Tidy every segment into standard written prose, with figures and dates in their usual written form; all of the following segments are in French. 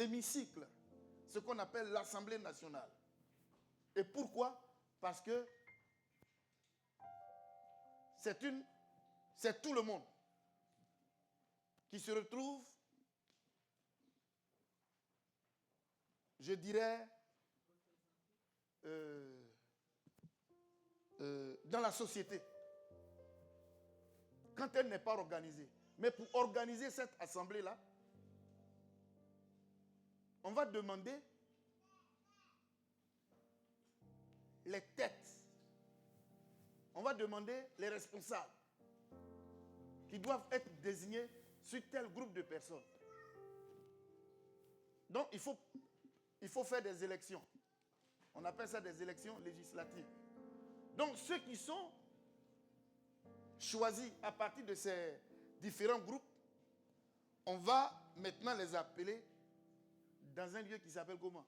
l'hémicycle, ce qu'on appelle l'Assemblée nationale. Et pourquoi? Parce que c'est tout le monde qui se retrouve, je dirais, dans la société, quand elle n'est pas organisée. Mais pour organiser cette assemblée-là, on va demander les têtes. On va demander les responsables qui doivent être désignés sur tel groupe de personnes. Donc, il faut faire des élections. On appelle ça des élections législatives. Donc, ceux qui sont choisis à partir de ces différents groupes, on va maintenant les appeler dans un lieu qui s'appelle comment?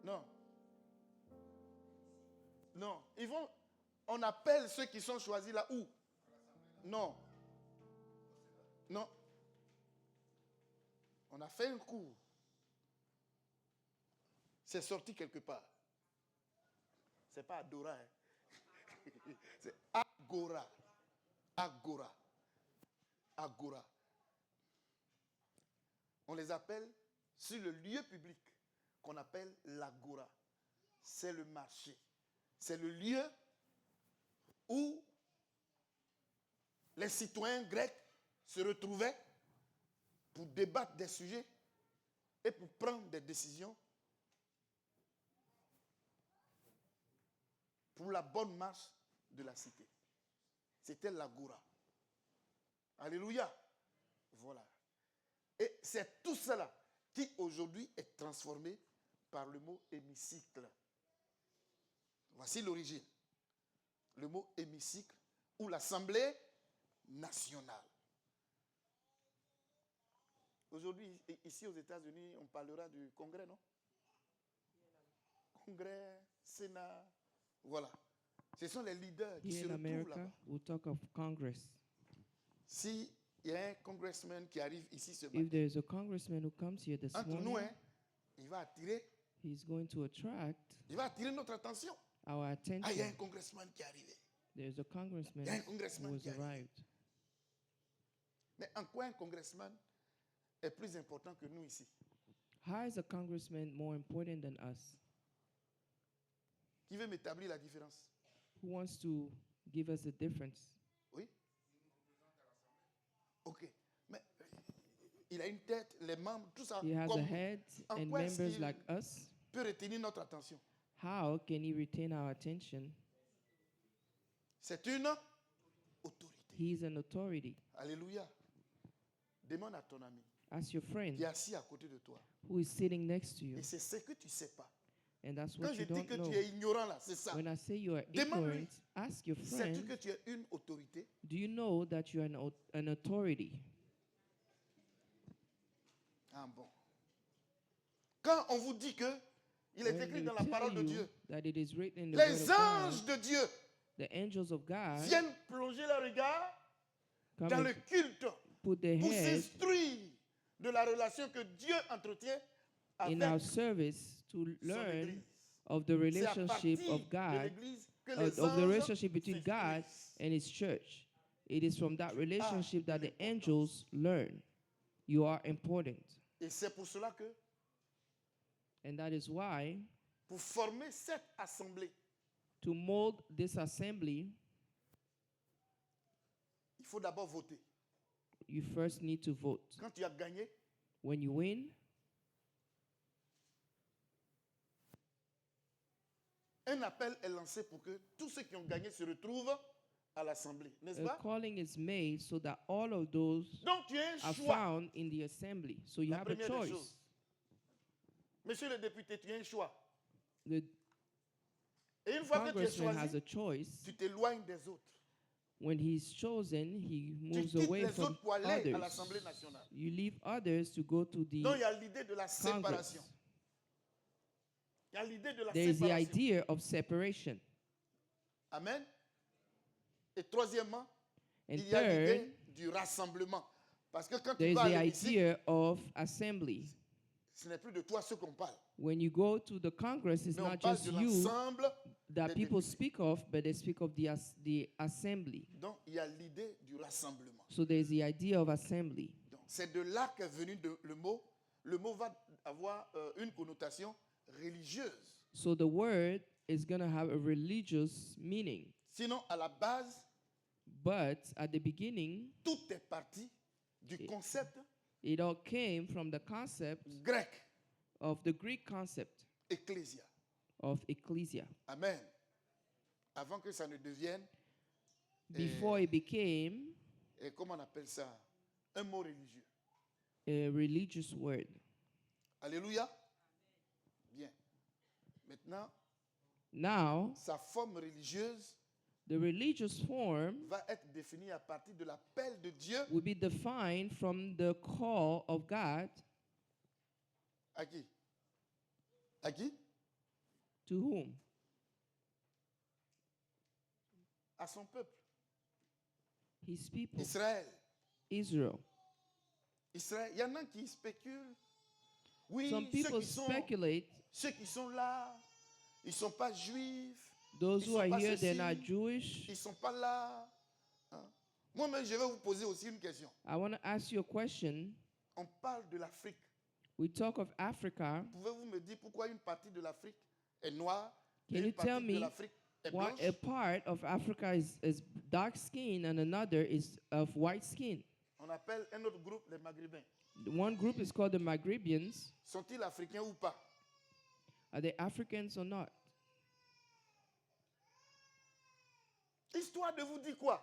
Non. Non. On appelle ceux qui sont choisis là où? Non. Non. On a fait un cours. C'est sorti quelque part. C'est pas Adora. Hein. C'est Agora. Agora. Agora. On les appelle sur le lieu public qu'on appelle l'agora. C'est le marché. C'est le lieu où les citoyens grecs se retrouvaient pour débattre des sujets et pour prendre des décisions pour la bonne marche de la cité. C'était l'agora. Alléluia. Voilà. Et c'est tout cela qui aujourd'hui est transformé par le mot hémicycle. Voici l'origine. Le mot hémicycle ou l'Assemblée nationale. Aujourd'hui, ici aux États-Unis, on parlera du Congrès, non? Congrès, Sénat, voilà. Ce sont les leaders qui se retrouvent là-bas. We'll talk of Congress. Si il y a un congressman qui arrive ici ce matin, if there's a congressman who comes here this entre morning, nous, il va attirer notre attention. Our attention. Ah, il y a un congressman qui est arrivé. There's a congressman Il y a un congressman who qui has est arrivé. arrived. Mais en quoi un congressman est plus important que nous ici? How is a congressman more important than us? Qui veut m'établir la différence? Who wants to give us a difference? Oui. Ok. Mais il a une tête, les membres, tout ça. He has comme a nous. head En and quoi est-ce members qu'il like us. peut retenir notre attention? How can he retain our attention? C'est une autorité. He is an authority. Alléluia. Demande à ton ami Ask your friend qui est assis à côté de toi. who is sitting next to you. Et c'est ce que tu ne sais pas. And that's Quand what je you dis don't que know. tu es ignorant là, c'est ça. When I say you are Demande-lui. ignorant, ask your Sais-tu que friend, tu es une autorité? do you know that you are an authority? Ah bon. Quand on vous dit que il est When écrit they dans la parole de tell Dieu, you that it is written in the word les of anges God, de Dieu the angels of God viennent plonger leur regard come dans le and culte put their pour head s'instruire de la relation que Dieu entretient in avec our service to son learn Église. of the C'est à relationship partir of de God, l'Église que of les the anges relationship between God s'instruisent. and His church. It is from that relationship that the l'importance. angels learn. You are important. Et c'est pour cela que, And that is why, pour former cette assemblée, to mold this assembly, il faut d'abord voter. you first need to vote. Quand tu as gagné, When you win, un appel est lancé pour que tous ceux qui ont gagné se retrouvent à l'assemblée, n'est-ce a pas? calling is made so that all of those Donc tu as un are choix. found in the assembly. So you La have a première des choice. choses. Monsieur le député, tu as un choix. The Et une fois que tu es congressman has choisi, a choice. tu t'éloignes des autres. When he's chosen, he Tu moves quittes away les from autres pour aller à others. l'Assemblée nationale. You leave others to go to Donc il the y a l'idée de la séparation. Congress. Il y a l'idée de la There is the séparation. idea of separation. Amen. Et troisièmement, And il y a third, l'idée du rassemblement. Parce que quand tu There is vas à the l'hémicycle, idea of assembly. ce n'est plus de toi ce qu'on parle. When you go to the Congress, it's Mais on not parle just de you l'ensemble that des people députés. speak of, but they speak of the assembly. Donc, il y a l'idée du rassemblement. So there's the idea of assembly. Donc, c'est de là qu'est venu le mot. Le mot va avoir une connotation religieuse. So the word is going to have a religious meaning. Sinon, à la base, But at the beginning, tout est parti du concept it all came from the concept grec, of the Greek concept ecclésia. of ecclesia. Amen. Avant que ça ne devienne, Before it became comment on appelle ça, un mot religieux. a religious word. Alléluia. Bien. Maintenant, Now, sa forme religieuse the religious form va être définie à partir de l'appel de Dieu will be defined from the call of God à qui? À qui? to whom? À son peuple. His people, Israël. Israel. Israël. Il y en a qui spéculent. Oui, Some people speculate ceux qui sont là, ils ne sont pas juifs. those Ils who sont are pas here, they're ceci, not Jewish. ils ne sont pas là. Hein? Moi-même, je vais vous poser aussi une question. I want to ask you a question. On parle de l'Afrique. We talk of Africa. Pouvez-vous me dire pourquoi une partie de l'Afrique est noire Can et you une tell partie de me l'Afrique est why blanche? a part of Africa is dark skin and another is of white skin? On appelle un autre groupe les Maghrébins. One group is called the Maghrebians. Sont-ils africains ou pas? Are they Africans or not? Histoire de vous dire quoi?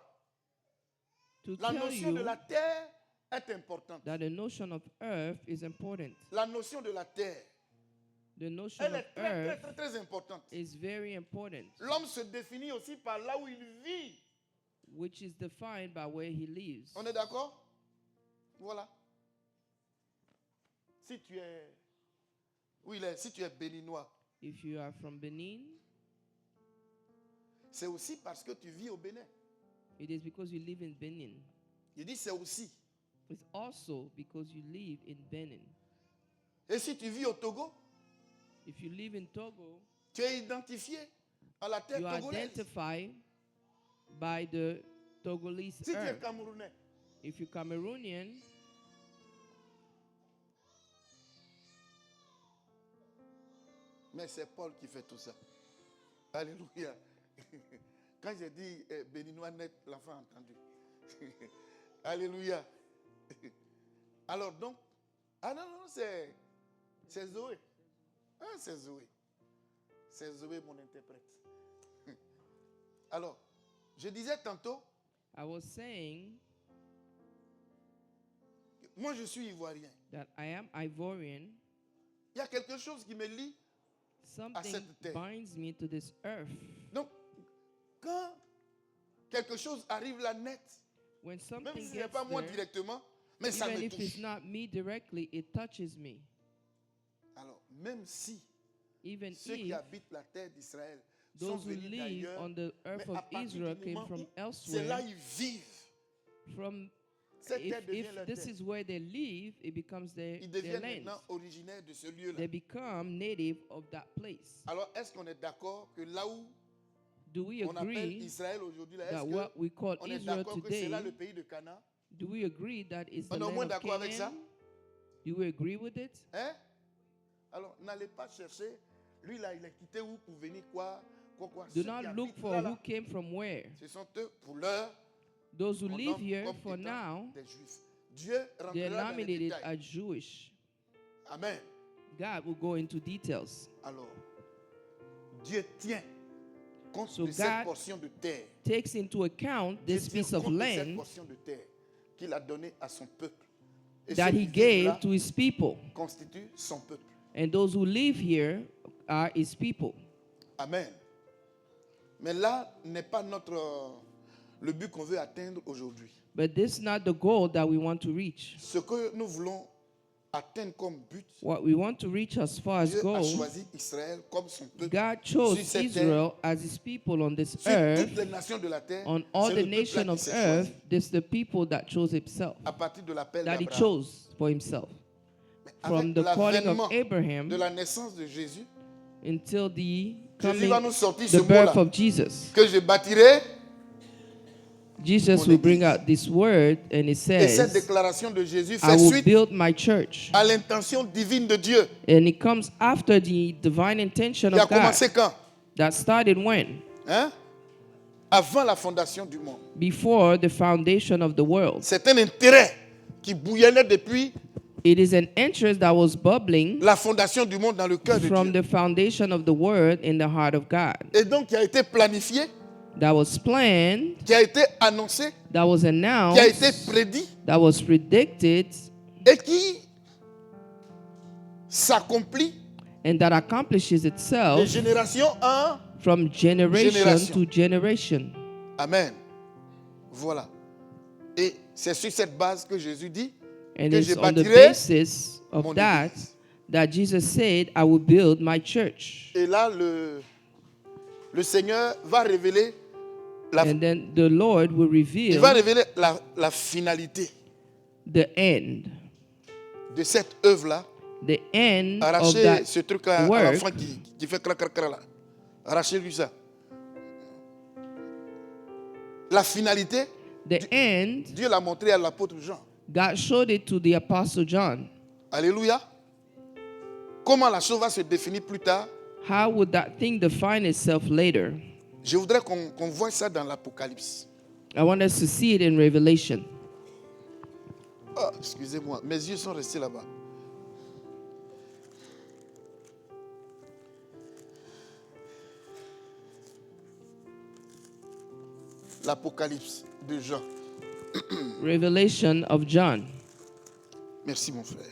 To La tell notion de you la terre est importante. that the notion of earth is important. La notion de la terre, The notion elle of est très, très, earth très, très importante. is very important, L'homme se définit aussi par là où il vit. which is defined by where he lives. On est d'accord? Voilà. Si tu es, si tu es béninois, If you are from Benin, c'est aussi parce que tu vis au Bénin. it is because you live in Benin. Il dit c'est aussi. It's also because you live in Benin. Et si tu vis au Togo, If you live in Togo, tu es identifié à la terre you togolaise. identify by the Togolese Si tu es earth. camerounais, If you're Cameroonian, mais c'est Paul qui fait tout ça. Alléluia. Quand j'ai dit béninois net, l'enfant a entendu. Alléluia. Alors donc, non, c'est Zoé. Ah, c'est Zoé. C'est Zoé, mon interprète. Alors, je disais tantôt, I was saying moi je suis ivoirien. that I am Ivorian. Il y a quelque chose qui me lie. Something cette terre. binds me to this earth. Donc, quand quelque chose arrive là net, When même something si ce n'est gets pas moi there, directement, mais ça even me if it's touche. not me directly, it touches me. Alors, même si Even ceux qui if habitent la terre d'Israël sont those who venus live d'ailleurs, on the mais earth à of partir Israel du came moment from où c'est là elsewhere, ils vivent, from cette terre devient if leur this terre. is where they live, it becomes Ils their deviennent land. maintenant originaires de ce lieu-là. They become native of that place. Alors, est-ce qu'on est d'accord que là où Do we on appelle agree Israël aujourd'hui, là, that est-ce what we call qu'on est Israel d'accord que c'est là today, le pays de Canaan? do we agree that is the On est au moins land of d'accord avec ça? Canaan? Do we agree with it? Hein? Alors, n'allez pas chercher. Lui, là, il est quitté où pour venir quoi? Do Ceux qui not look habitent for là, who là, came from where. ce sont eux, pour l'heure, Those who on live nomme here comme for étant now, des Juifs. Dieu they're rentrera dans les nominated détails. as Jewish. Amen. God will go into details. Alors, Dieu tient compte So de cette God portion de terre. Takes into account Dieu this tient piece of compte de cette land portion de terre qu'il a donnée à son peuple. Et that ceux he qui vivent là gave to his people. constituent son peuple. And those who live here are his people. Amen. Mais là n'est pas le but qu'on veut atteindre aujourd'hui. But this is not the goal that we want to reach. Ce que nous voulons atteindre comme but, what we want to reach as far as Dieu a goal, choisi Israël comme son peuple. God chose sur cette terre, Israel as his people on this sur earth. toutes les nations de la terre, On all c'est the le peuple nation qui of s'est earth, choisi this the people that chose himself, à partir de l'appel that he d'Abraham. chose for himself. From Avec the calling l'avènement of Abraham de la naissance de Jésus, until the Jésus va nous coming, sortir ce the birth mot-là, of Jesus. que je bâtirai. Jesus Mon will bring église. out this word and it Et cette says, déclaration de Jésus I fait will suite build my church. à l'intention divine de Dieu. And it comes after the divine intention Il a of God. commencé quand? That started when? Hein? Avant la fondation du monde. Before the foundation of the world. C'est un intérêt qui bouillonnait depuis It is an interest that was bubbling la fondation du monde dans le cœur de from Dieu. the foundation of the word in the heart of God. Et donc qui a été planifié, That was planned, qui a été annoncé, that was qui a announced, été prédit that was predicted, et qui s'accomplit and that accomplishes de itself génération en from generation Génération. to generation. Amen. Voilà. Et c'est sur cette base que Jésus dit And que it's je on the bâtirai basis of mon that église. that Jesus said, I will build my church. Et là, le Seigneur va révéler And then the Lord will il reveal va révéler la finalité the end. de cette œuvre-là. The end of Arrachez that ce truc-là à work. l'enfant qui fait crac, crac, crac là. Arrachez-lui ça. La finalité, The end, Dieu l'a montré à l'apôtre Jean. God showed it to the Apostle John. Alléluia. Comment la chose va se définir plus tard, How would that thing define itself later? je voudrais qu'on voie ça dans l'Apocalypse. I want us to see it in Revelation. Oh, excusez-moi, mes yeux sont restés là-bas. L'Apocalypse de Jean. Revelation of John. Merci mon frère.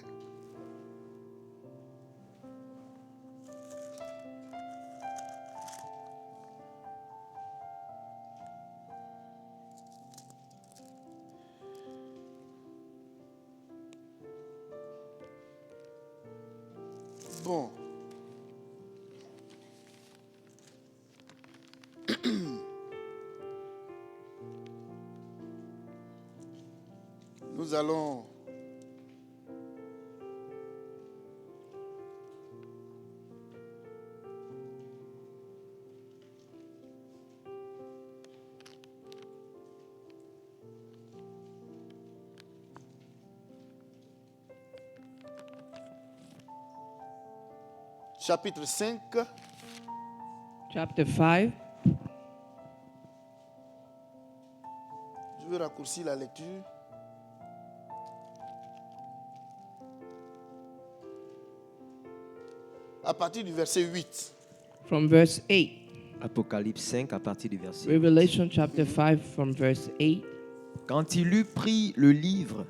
Bon. Nous allons chapitre 5, Chapter 5. je vais raccourcir la lecture. À partir du verset 8. From verse 8. Apocalypse 5 à partir du verset. Revelation chapter 5 from verse 8. Quand il eut pris le livre,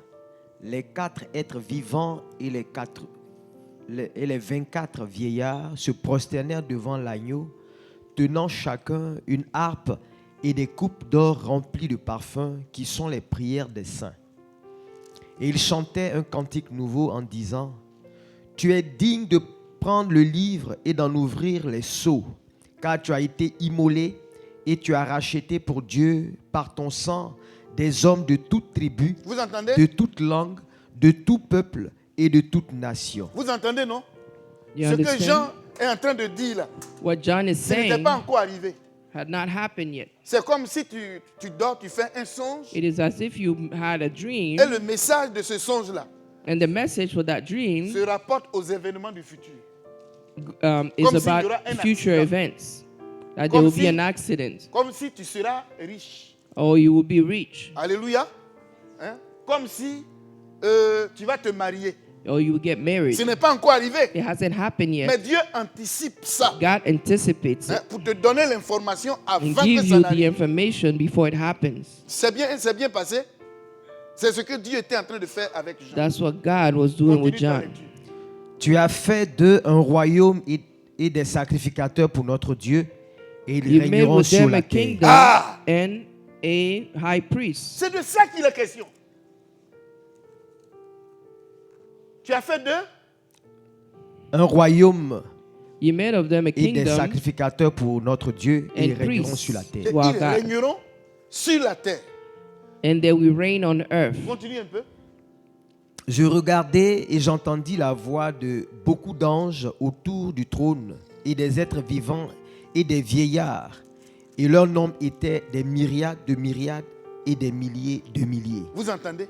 les 4 êtres vivants et les 24 vieillards se prosternèrent devant l'agneau, tenant chacun une harpe et des coupes d'or remplies de parfums qui sont les prières des saints. Et ils chantaient un cantique nouveau en disant: Tu es digne de prendre le livre et d'en ouvrir les sceaux, car tu as été immolé et tu as racheté pour Dieu par ton sang des hommes de toute tribu, Vous entendez? de toute langue, de tout peuple et de toute nation. Vous entendez, non? You Ce que understand? Jean est en train de dire là, What John is ce n'était saying pas encore arrivé. had not happened yet. C'est comme si tu dors, tu fais un songe, It is as if you had a dream, et le message de ce songe-là and the message for that dream se rapporte aux événements du futur. is Comme s'il y about aura un future accident. events. That there Comme will be si- an accident, Comme si tu seras riche. or you will be rich, Alléluia. Hein? Comme si tu vas te marier. or you will get married. Ce n'est pas encore arrivé. It hasn't happened Mais yet. Dieu anticipe ça, God anticipates hein, it pour te donner l'information and avant que give ça you the n'arrive. information before it happens. C'est bien passé. C'est ce que Dieu était en train de faire avec Jean. That's what God was doing with Continue ta John. lecture. Tu as fait d'eux un royaume et des sacrificateurs pour notre Dieu, et ils You made régneront with sur them la a terre. kingdom Ah! and a high priest. C'est de ça qu'il est question. Tu as fait d'eux un royaume You made of them a et des kingdom sacrificateurs pour notre Dieu et ils and régneront priests. sur la et terre. ils To our God. régneront sur la terre. and they will reign on earth. Continue un peu. Je regardais et j'entendis la voix de beaucoup d'anges autour du trône et des êtres vivants et des vieillards. Et leur nombre était des myriades de myriades et des milliers de milliers. Vous entendez?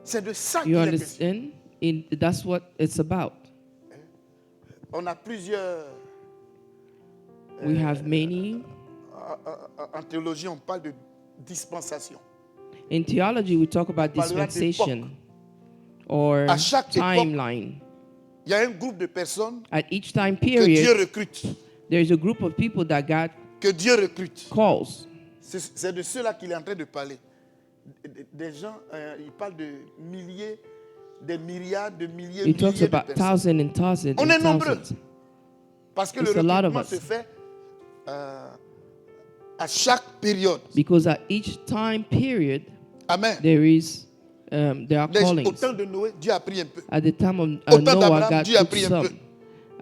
C'est de ça You qu'il est question. understand? That's what it's about. On a plusieurs... We have many. En théologie, on parle de dispensation. In theology, we talk about parlera dispensation or À chaque époque, timeline. Il y a un groupe de personnes At each time que Dieu period, recrute. there's a group of people that God Que Dieu recrute. calls. C'est de ceux-là qu'il est en train de parler. Des gens, il parle de milliers, des myriades, de milliers, He talks milliers de about personnes. thousands and thousands On and est nombreux. thousands. Parce que It's le a lot of recrutement us. se fait à chaque période. Because at each time period, Amen. there are Au callings. temps de Noé, Dieu a pris un peu. At the time of Au temps Noah, d'Abraham, God Dieu a took pris un some. peu.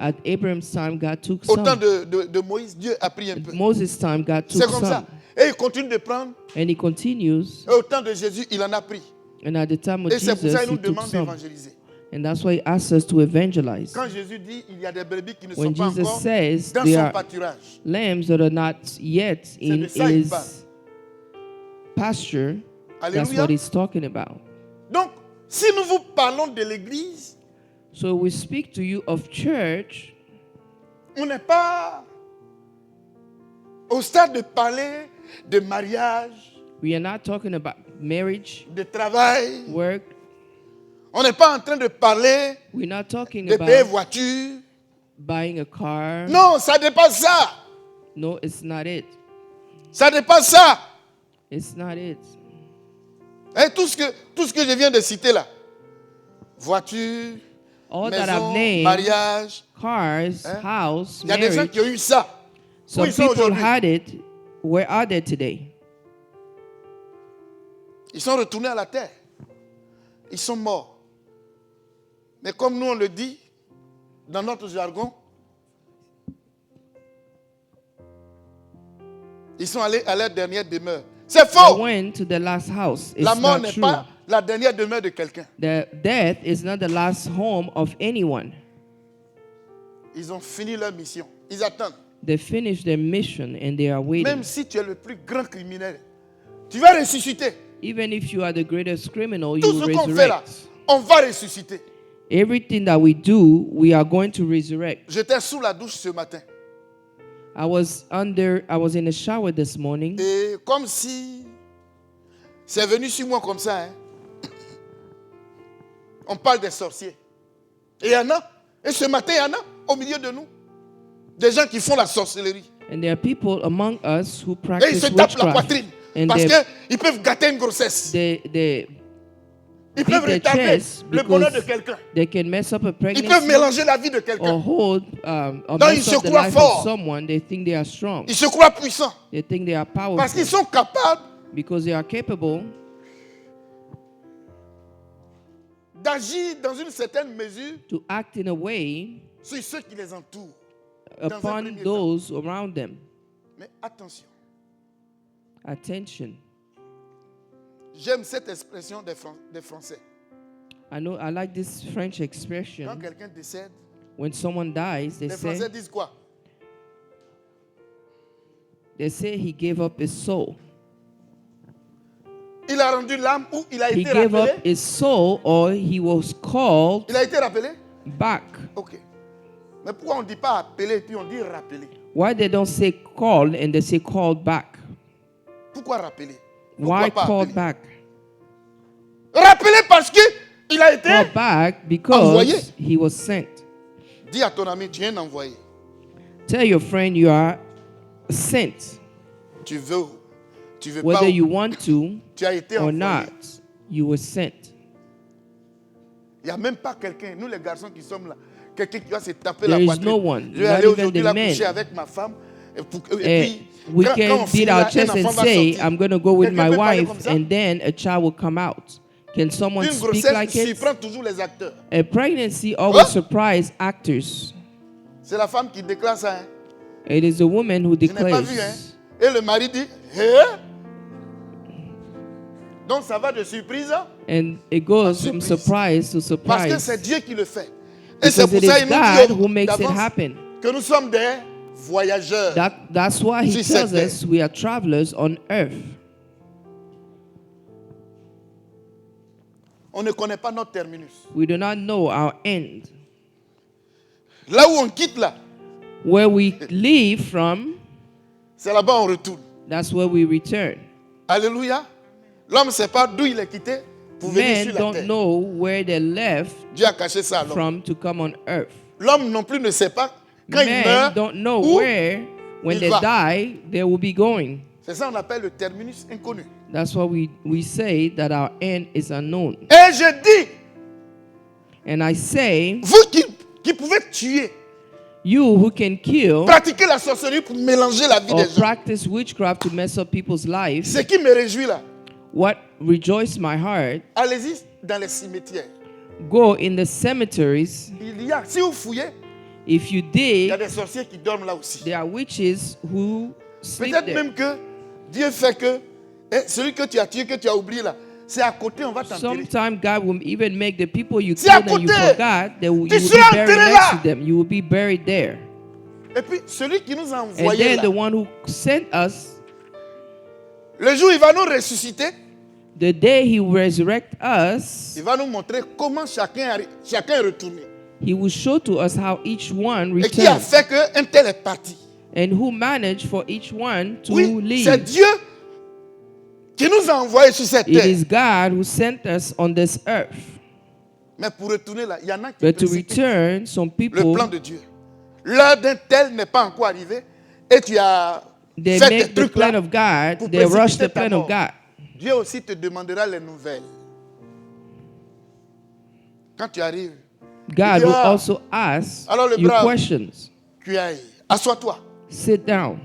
At Abraham's time, God took Au temps some. de Moïse, Dieu a pris un peu. At Moses' time, God C'est took comme ça. some. Et il continue de prendre. And he continues. Et au temps de Jésus, il en a pris. And at the time of Et c'est pour Jesus, ça qu'il he nous took demande some. d'évangéliser. And that's why he asks us to evangelize. Quand Jésus dit il y a des brebis qui ne sont When pas Jesus encore says dans there son are pâturage. lambs that are not yet in de ça il his parle. pasture, that's Alléluia. what he's talking about. Donc, si nous vous parlons de l'église, So we speak to you of church. on n'est pas au stade de parler de mariage, We are not talking about marriage, de travail. work. On n'est pas en train de parler We're not talking de payer about voiture. buying a car. Non, ça dépasse ça. No, it's not it. Ça dépasse ça. It's not it. Et tout ce que je viens de citer là. Voiture, All that I've maison, named, mariage. cars, house, Il y a des gens marriage. qui ont eu ça. Où Some ils sont people aujourd'hui? had it. Where are they today? Ils sont retournés à la terre. Ils sont morts. Mais comme nous on le dit, dans notre jargon, ils sont allés à leur dernière demeure. C'est They faux. went to the last house. It's La mort not n'est true. pas la dernière demeure de quelqu'un. The death is not the last home of anyone. Ils ont fini leur mission. Ils attendent. They finished their mission and they are waiting. Même si tu es le plus grand criminel, tu vas ressusciter. Even if you are the greatest criminal, you Tout will ce qu'on fait là, resurrect. on va ressusciter. Everything that we do, we are going to resurrect. J'étais sous la douche ce matin. I was in a shower this morning, Et comme si c'est venu sur moi comme ça, hein. On parle des sorciers. Et il y en a. Et ce matin, il y en a au milieu de nous. Des gens qui font la sorcellerie. and there are people among us who Et ils practice se tapent la witchcraft. poitrine. And Parce they, qu'ils peuvent gâter une grossesse. they Ils beat peuvent their retarder chest le bonheur de because quelqu'un. they can mess up a Ils peuvent pregnancy mélanger la vie de or quelqu'un. hold or Non, ils mess se up the croient life forts. of someone. They think they are strong. Ils se croient puissants. They think they are Parce qu'ils powerful sont capables because they are capable d'agir dans une certaine mesure to act in a way sur ceux qui les entourent. un upon premier those around them. Mais attention, Attention. j'aime cette expression des Français. I like this French Quand expression. quelqu'un décède, When someone dies, les Français disent quoi? they say he gave up his soul. Il a rendu l'âme ou il a He été gave rappelé? up his soul or he was called Il a été rappelé? back. Ok. Mais pourquoi on ne dit pas appeler et puis on dit rappeler? Why they don't say called and they say called back? Pourquoi rappeler? Pourquoi Why pas called appeler? back? Rappeler parce qu'il a été. Called back because Envoyé. he was sent. Dis à ton ami, tu es un envoyé. Tell your friend you are sent. Tu veux pas. Whether you want to Tu as été or envoyé. not, you were sent. Il n'y a même pas quelqu'un, nous les garçons qui sommes là, quelqu'un qui va se taper There la is poitrine. no one, Je vais not aller even aujourd'hui the là men. coucher avec ma femme. Et Eh, puis, we quand on can beat finira, our un chest and enfant va say, sortir. I'm going to go with Quelqu'un my peut parler wife, comme ça? and then a child will come out. Can someone Une speak grossesse like it? surprend toujours les acteurs. A pregnancy always Huh? surprises actors. C'est la femme qui déclare ça. Hein. It is the woman who Je n'ai pas vu. Hein. declares. Et le mari dit, hé? Donc ça va de surprise. Hein. And it goes from Surprise. surprise to Parce que surprise. c'est Dieu qui le fait. Et c'est Because pour it ça is qu'il nous God who dit makes it d'avance happen. que nous sommes des voyageurs. That's why he Sur tells cette us we are travelers on earth. On ne connaît pas notre terminus. We do not know our end. Là où on quitte là, Where we leave from, c'est là-bas on retourne. that's where we return. Alléluia. L'homme ne sait pas d'où il est quitté pour venir Men sur la don't terre. know where they left Dieu a caché ça à l'homme. from to come on earth. L'homme non plus ne sait pas quand il Men meurt don't know où where, when il they va. die, they will be going. C'est ça qu'on appelle le terminus inconnu. That's why we say that our end is unknown. Et je dis, And I say, vous qui pouvez tuer, you who can kill pratiquer la sorcellerie pour mélanger la vie or des gens. practice witchcraft to mess up people's lives, Ce qui me réjouit là, what rejoices my heart, allez-y dans les cimetières. go in the cemeteries. Il y a, si vous fouillez, If you il y a dig, des sorciers qui dorment là aussi. there are witches who sleep Peut-être there. même que Dieu fait que celui que tu as tué, que tu as oublié là, c'est à côté, on va t'enterrer. Sometimes God will even make the people you C'est à killed and you côté. forgot, you will Tu be seras buried enterré next là. to them. You will be buried there. Et puis celui qui nous a And envoyés then là, the one who sent us, le jour où il va nous ressusciter, the day he will resurrect us, il va nous montrer comment chacun est retourné. he will show to us how each one Et qui a returned fait qu'un tel est parti. and who managed for each one to Oui, c'est leave. Dieu qui nous a envoyés sur cette It terre. is God who sent us on this earth. Mais pour retourner là, il y en a qui But to précipitent return, some le people, plan de Dieu. L'heure d'un tel n'est pas encore arrivée et tu as they fait des make the trucs plan là. of God, pour they rush précipiter the ta plan mort. of God. Dieu aussi te demandera les nouvelles. Quand tu arrives, God will Yeah. also ask Alors, le you brave. questions. tu ailles, assois-toi. Sit down.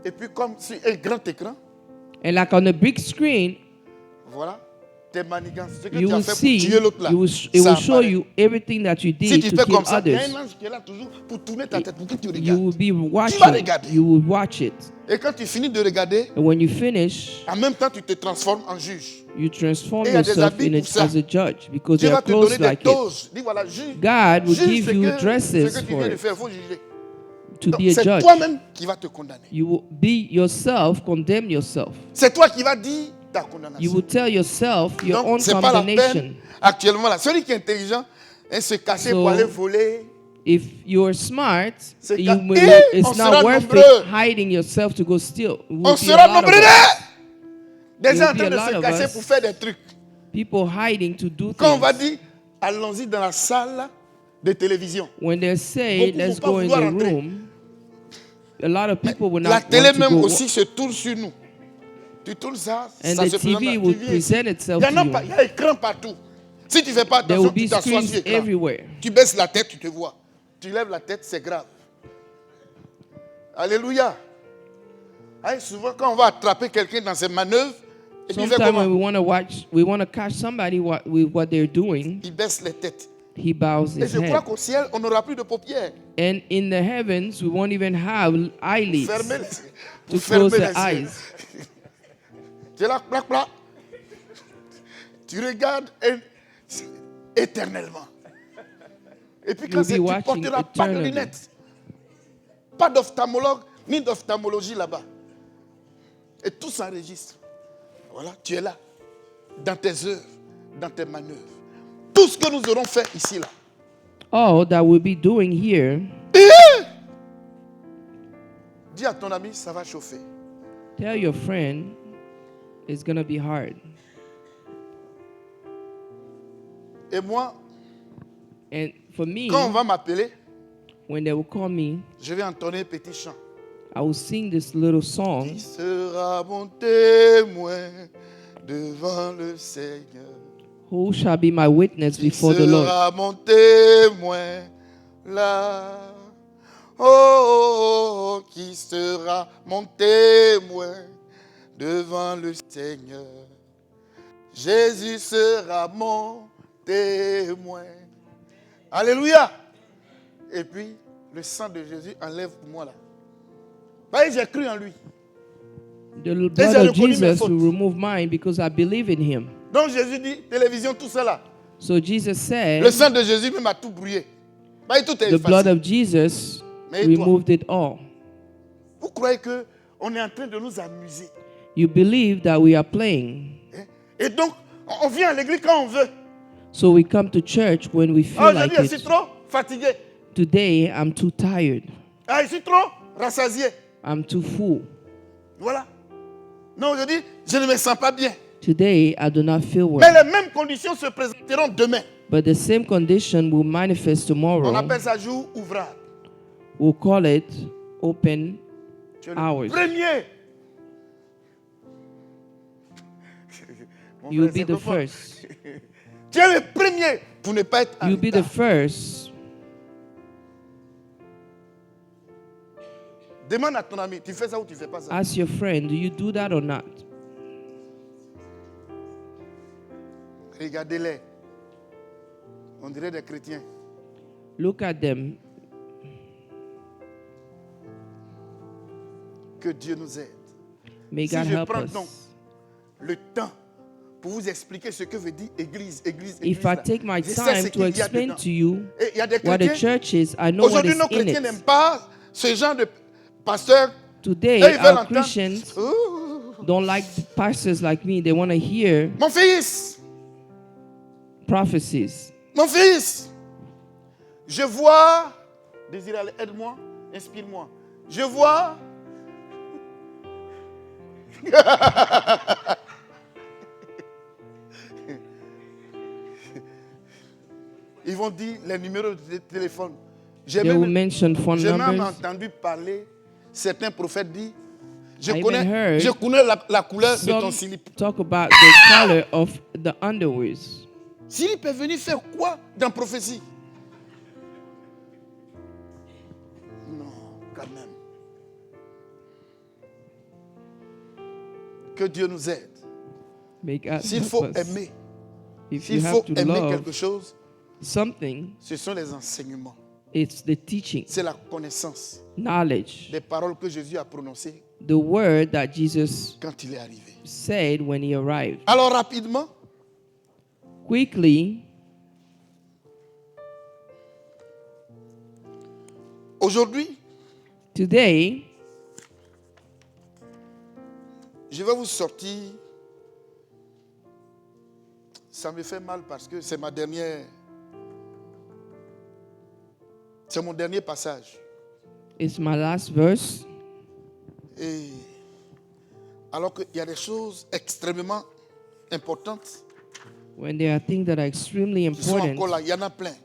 Et puis comme sur un grand écran, And like on a big screen, voilà, tes manigances, ce que you tu as will fait pour see, tuer l'autre là. it ça will show apparaît. you everything that you Si did tu to fais kill comme ça, il y a others. un ange qui est là toujours pour tourner ta tête, pour que tu You regardes. will be watching. regarder. You will watch it. Et quand tu finis de regarder, And when you finish, en même temps, tu te transformes en juge. you transform Et il y a des yourself habits in pour ça. as a judge because Dieu they va are te donner clothes des like it. doses. Dis voilà, juge. God will Juge give ce you que dresses tu for viens de it, faire, il faut juger. to Donc, be a c'est judge. toi-même qui vas te condamner. You will be yourself, condemn yourself. C'est toi qui vas dire ta You condamnation. will tell yourself your Donc, own c'est pas la condemnation. peine actuellement là. Celui qui est intelligent, se cacher So, pour aller voler. If you're smart, C'est you ca- will, Et on it's sera not worth nombreux. it hiding yourself to go steal. It will On be sera a lot of nombreux. us. Des There gens en will train be de a se lot of cacher us. pour faire des trucs. People hiding to do Quand on va things. dire, allons-y dans la salle de télévision. When they say, Beaucoup let's vont pas go in vouloir the rentrer. room, a lot of people will La not télé want to même go. aussi se tourne sur nous. Tu tournes ça, And ça the se présente. TV Tu will viens ici. present itself Il y en a to pas, you. il y a écran partout. Si tu ne fais pas There attention, will tu be t'assois sur screens l'écran. everywhere. Tu baisses la tête, tu te vois. Tu lèves la tête, c'est grave. Alléluia. Hein, souvent, quand on va attraper quelqu'un dans ses manœuvres, et puis il fait Sometimes when comment? we want to watch, we want to catch somebody with what they're doing, Il baisse les têtes. he bows Et his je crois head. qu'au ciel, on n'aura plus de paupières. And in the heavens, we won't even have eyelids Fermez les, to pour fermer close les the yeux. eyes. Tu es là, plac, plac. Tu regardes éternellement. Et puis quand You'll c'est, be tu ne watching porteras pas de eternally. lunettes. Pas d'ophtalmologue, ni d'ophtalmologie là-bas. Et tout s'enregistre. Voilà, tu es là. Dans tes œuvres, dans tes manœuvres. Tout ce que nous aurons fait ici, là. All that we'll be doing here, Dis à ton ami, ça va chauffer. tell your friend, it's going to be hard. Et moi, And for me, quand on va m'appeler, when they will call me, je vais entonner un petit chant. I will sing this little song. Qui sera mon témoin devant le Seigneur? Who shall be my witness Qui before the Lord? sera mon témoin là? Oh, oh, oh, qui sera mon témoin devant le Seigneur? Jésus sera mon témoin. Alléluia. Et puis, le sang de Jésus enlève pour moi là. Voyez, j'ai cru en lui. The blood j'ai of reconnu mes Jesus fautes. will remove mine because I believe in him. Donc Jésus dit, télévision, tout ça là. So Jesus Le said, sang de Jésus même a tout brouillé. Voyez, tout est the blood effacé. of Jesus Mais et toi? removed it all. Vous croyez qu'on est en train de nous amuser. You believe that we are playing. Hein? Et donc, on vient à l'église quand on veut. So we come to church when we feel like Aujourd'hui, je suis it. trop fatigué. Today, I'm too tired. Ah, je suis trop rassasié. I'm too full. Voilà. Non, aujourd'hui, je ne me sens pas bien. Today, I do not feel Mais well. les mêmes conditions se présenteront demain. But the same condition will manifest On tomorrow. appelle ça jour ouvrable. We'll call it open Tu es le hours. premier. Mon You'll frère, be c'est the profond. first. Tu es le premier pour ne pas être en You'll be the retard. first. Demande à ton ami, tu fais ça ou tu fais pas ça? Ask your friend, do you do that or not? Regardez-les. On dirait des chrétiens. Look at them. Que Dieu nous aide. May Si God je help prends donc us. le temps pour vous expliquer ce que veut dire église, église, église. If I là, take my je sais ce time to qu'il y a explain dedans. to you Et il y a des what a chrétiens. church is, I know what Aujourd'hui, is nos in chrétiens it. n'aiment pas ce genre de pasteur. Today, Eux, ils veulent our entendre. Christians Ouh, don't like pastors like me. They want to hear mon fils, prophecies. mon fils, je vois. Désiré, allez, aide-moi, inspire-moi. Je vois. Ils vont dire les numéros de téléphone. J'ai They will même, mention phone j'ai même numbers. entendu parler, certains prophètes disent, je I even connais, heard je connais la couleur de ton Some slip. talk about the color of the underwears. Slip est venu faire quoi dans la prophétie? Non, quand même. Que Dieu nous aide. May God S'il help faut us. aimer, If s'il you faut have to aimer love quelque chose, something, ce sont les enseignements. it's the teaching, C'est la connaissance knowledge, des paroles que Jésus a prononcées the word that Jesus quand il est arrivé. said when he arrived. Alors rapidement, Quickly, aujourd'hui, today, je vais vous sortir. Ça me fait mal parce que c'est c'est mon dernier passage. it's my last verse. Et alors qu'il y a des choses extrêmement importantes When there are things that are extremely qui sont encore important, là, il y en a plein.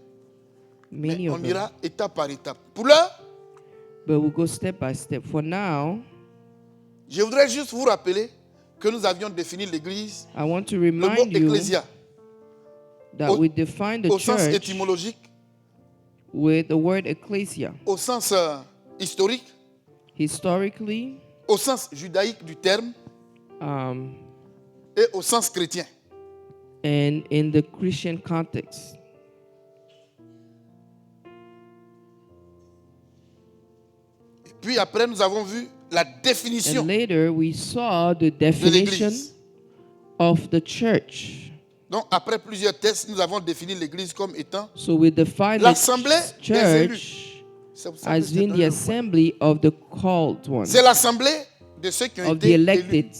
many Mais on of them, ira étape par étape. Pour l'heure, but we'll go step by step. For now, je voudrais juste vous rappeler que nous avions défini l'Église, I want to le mot remind you ecclésia, that we define the au sens church étymologique, with the word ecclesia. au sens historique, Historically, au sens judaïque du terme um, et au sens chrétien. and in the Christian context. Et puis après, nous avons vu la définition And later, we saw the de definition l'Église. of the church. Donc, après plusieurs tests, nous avons défini l'Église comme étant So we define the l'assemblée des élus. church C'est pour ça que as je t'ai being donné the le point. assembly of the called ones, C'est l'assemblée de ceux qui ont of the été elected, élus.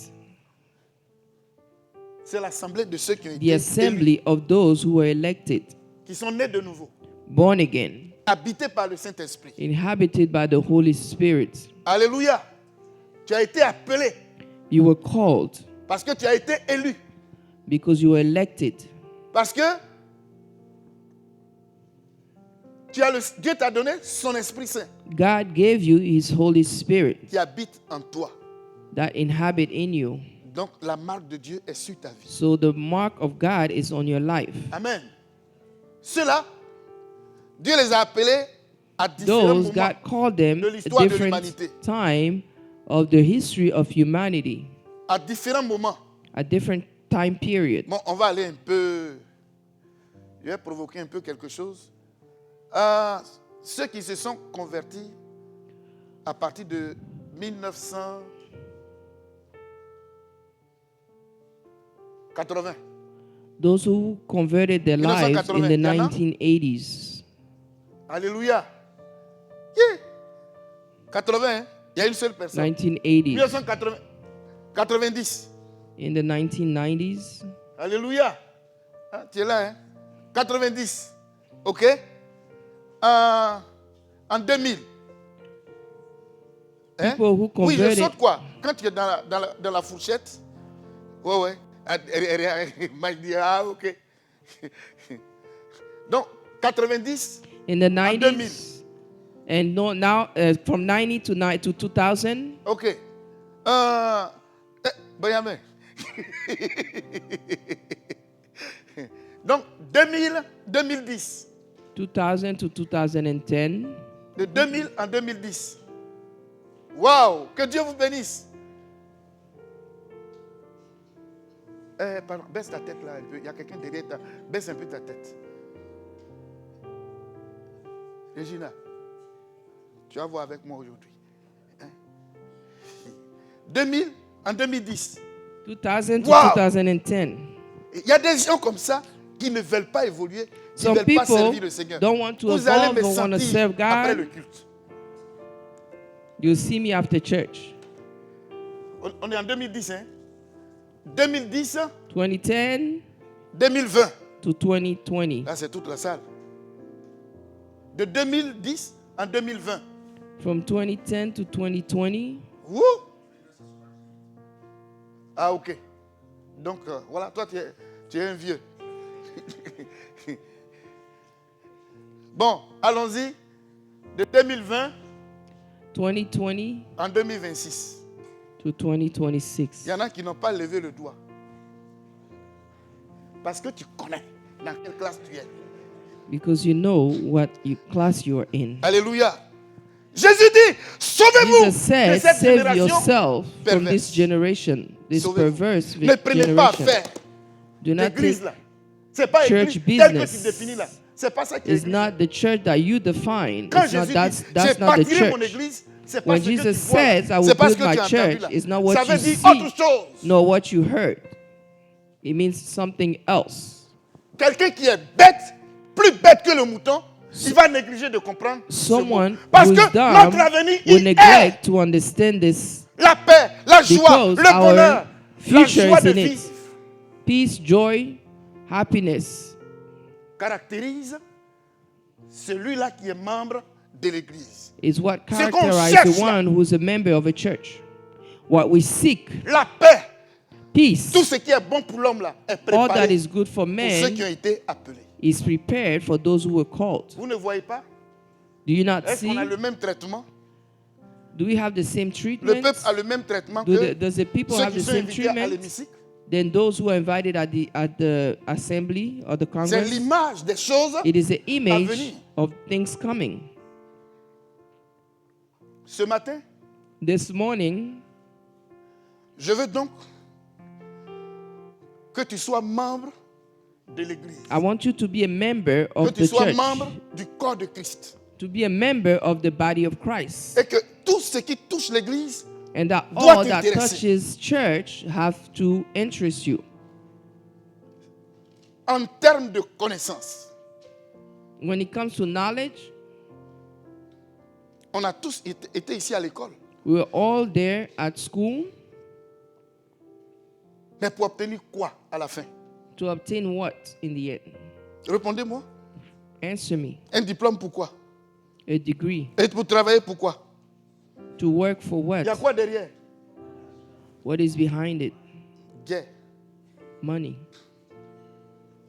C'est l'assemblée de ceux qui ont the été élus, assembly of those who were elected, qui sont nés de nouveau, born again, habités par le Saint-Esprit. inhabited by the Holy Spirit. Alléluia. Tu as été appelé You were called parce que tu as été élu. because you were elected. Parce que Dieu t'a donné son Esprit Saint God gave you His Holy Spirit qui habite en toi. that inhabit in you. Donc la marque de Dieu est sur ta vie. So the mark of God is on your life. Amen. Ceux-là, Dieu les a appelés à différents Those moments. God called them de a l'histoire de different l'humanité. time of the history of humanity, À différents moments. at different time period. Bon, on va aller un peu. Je vais provoquer un peu quelque chose. Ceux qui se sont convertis à partir de 1980. Those who converted their lives in the 1980, 1980s. Alléluia. Yeah. 80, hein? Il y a une seule personne. 1980s. 1980. 90. In the 1990s. Alléluia. Ah, tu es là, hein? 90. OK? En 2000. Hein? People who Oui, je converted. saute quoi? Quand tu es dans la fourchette. Ouais. Mike dit, ah, OK. Donc, 90. In the 2000. 90s. And no, now, from 90 to 2000. OK. Benjamin. Donc, 2000, 2010. 2000 to 2010. De 2000 en 2010. Waouh! Que Dieu vous bénisse. Pardon, baisse ta tête là un peu. Il y a quelqu'un derrière toi. Baisse un peu ta tête. Regina, tu vas voir avec moi aujourd'hui. 2000 en 2010. 2000 to Wow. 2010. Il y a des gens comme ça qui ne veulent pas évoluer, qui ne Some veulent pas people servir le Seigneur. don't want to Vous allez evolve, me don't want to sentir serve après le God. culte. You'll see me after church. On est en 2010, hein? 2010, 2010 2020. to 2020. Là, c'est toute la salle. De 2010 en 2020. From 2010 to 2020. Wouh! Ah, ok. Donc, voilà, toi, tu es un vieux. Bon, allons-y. De 2020 2020 en 2026. to 2026. Il y en a qui n'ont pas levé le doigt. Parce que tu connais dans quelle classe tu es. Because you know what class you are in. Alléluia. Jésus dit, sauvez-vous Jesus said, de cette save génération. yourself from perverse. this generation, this Sauvez-vous. perverse Ne prenez pas à generation. faire Do not l'église think là. C'est pas church l'église telle que tu business. définis là. C'est pas ça qui est it's église. not the church that you define. Quand It's not, Jésus that's dit, that's j'ai not the bâtirai mon church. église, c'est pas When ce que tu Jesus vois. says, I will C'est pas ce build que my tu as entendu church, là. it's not Ça what veut you dire see, autre chose. nor what you heard. It means something else. Quelqu'un qui est bête, plus bête que le mouton, il va négliger de comprendre ce mot. Someone Parce who que is dumb notre avenir, will il est neglect to understand this la paix, la joie, because le our bonheur, la future joie is de in vivre it. Peace, joy, happiness caractérise celui-là qui est membre de l'église. is what C'est qu'on characterizes cherche the là. one who's a member of a church. What we seek, La paix, peace, tout ce qui est bon pour l'homme là, est all that préparé is good for pour ceux qui ont men été appelés. is prepared for those who were called. Vous ne voyez pas? Do you not Est-ce qu'on a see? le même traitement? Do we have the same Le treatment? peuple a le même traitement que Does the people ceux have qui the sont same invités à treatment l'hémicycle. than those who are invited at the assembly or the C'est congress? l'image des choses. It is the venir. image of things coming. Ce matin, This morning, je veux donc que tu sois membre de l'église. I want you to be a member Que of tu the sois church, membre du corps de Christ. to be a member of the body of Christ, Et que tout ce qui touche l'église and that doit all that t'intéresser. touches church have to interest you. en termes de connaissance. When it comes to knowledge, On a tous été ici à l'école. we were all there at school Mais pour obtenir quoi à la fin? to obtain what in the end? Répondez-moi. Answer me. Un diplôme pourquoi? A degree. Et pour travailler pourquoi? To work for what? Il y a quoi derrière? What is behind it? Dieu. Money.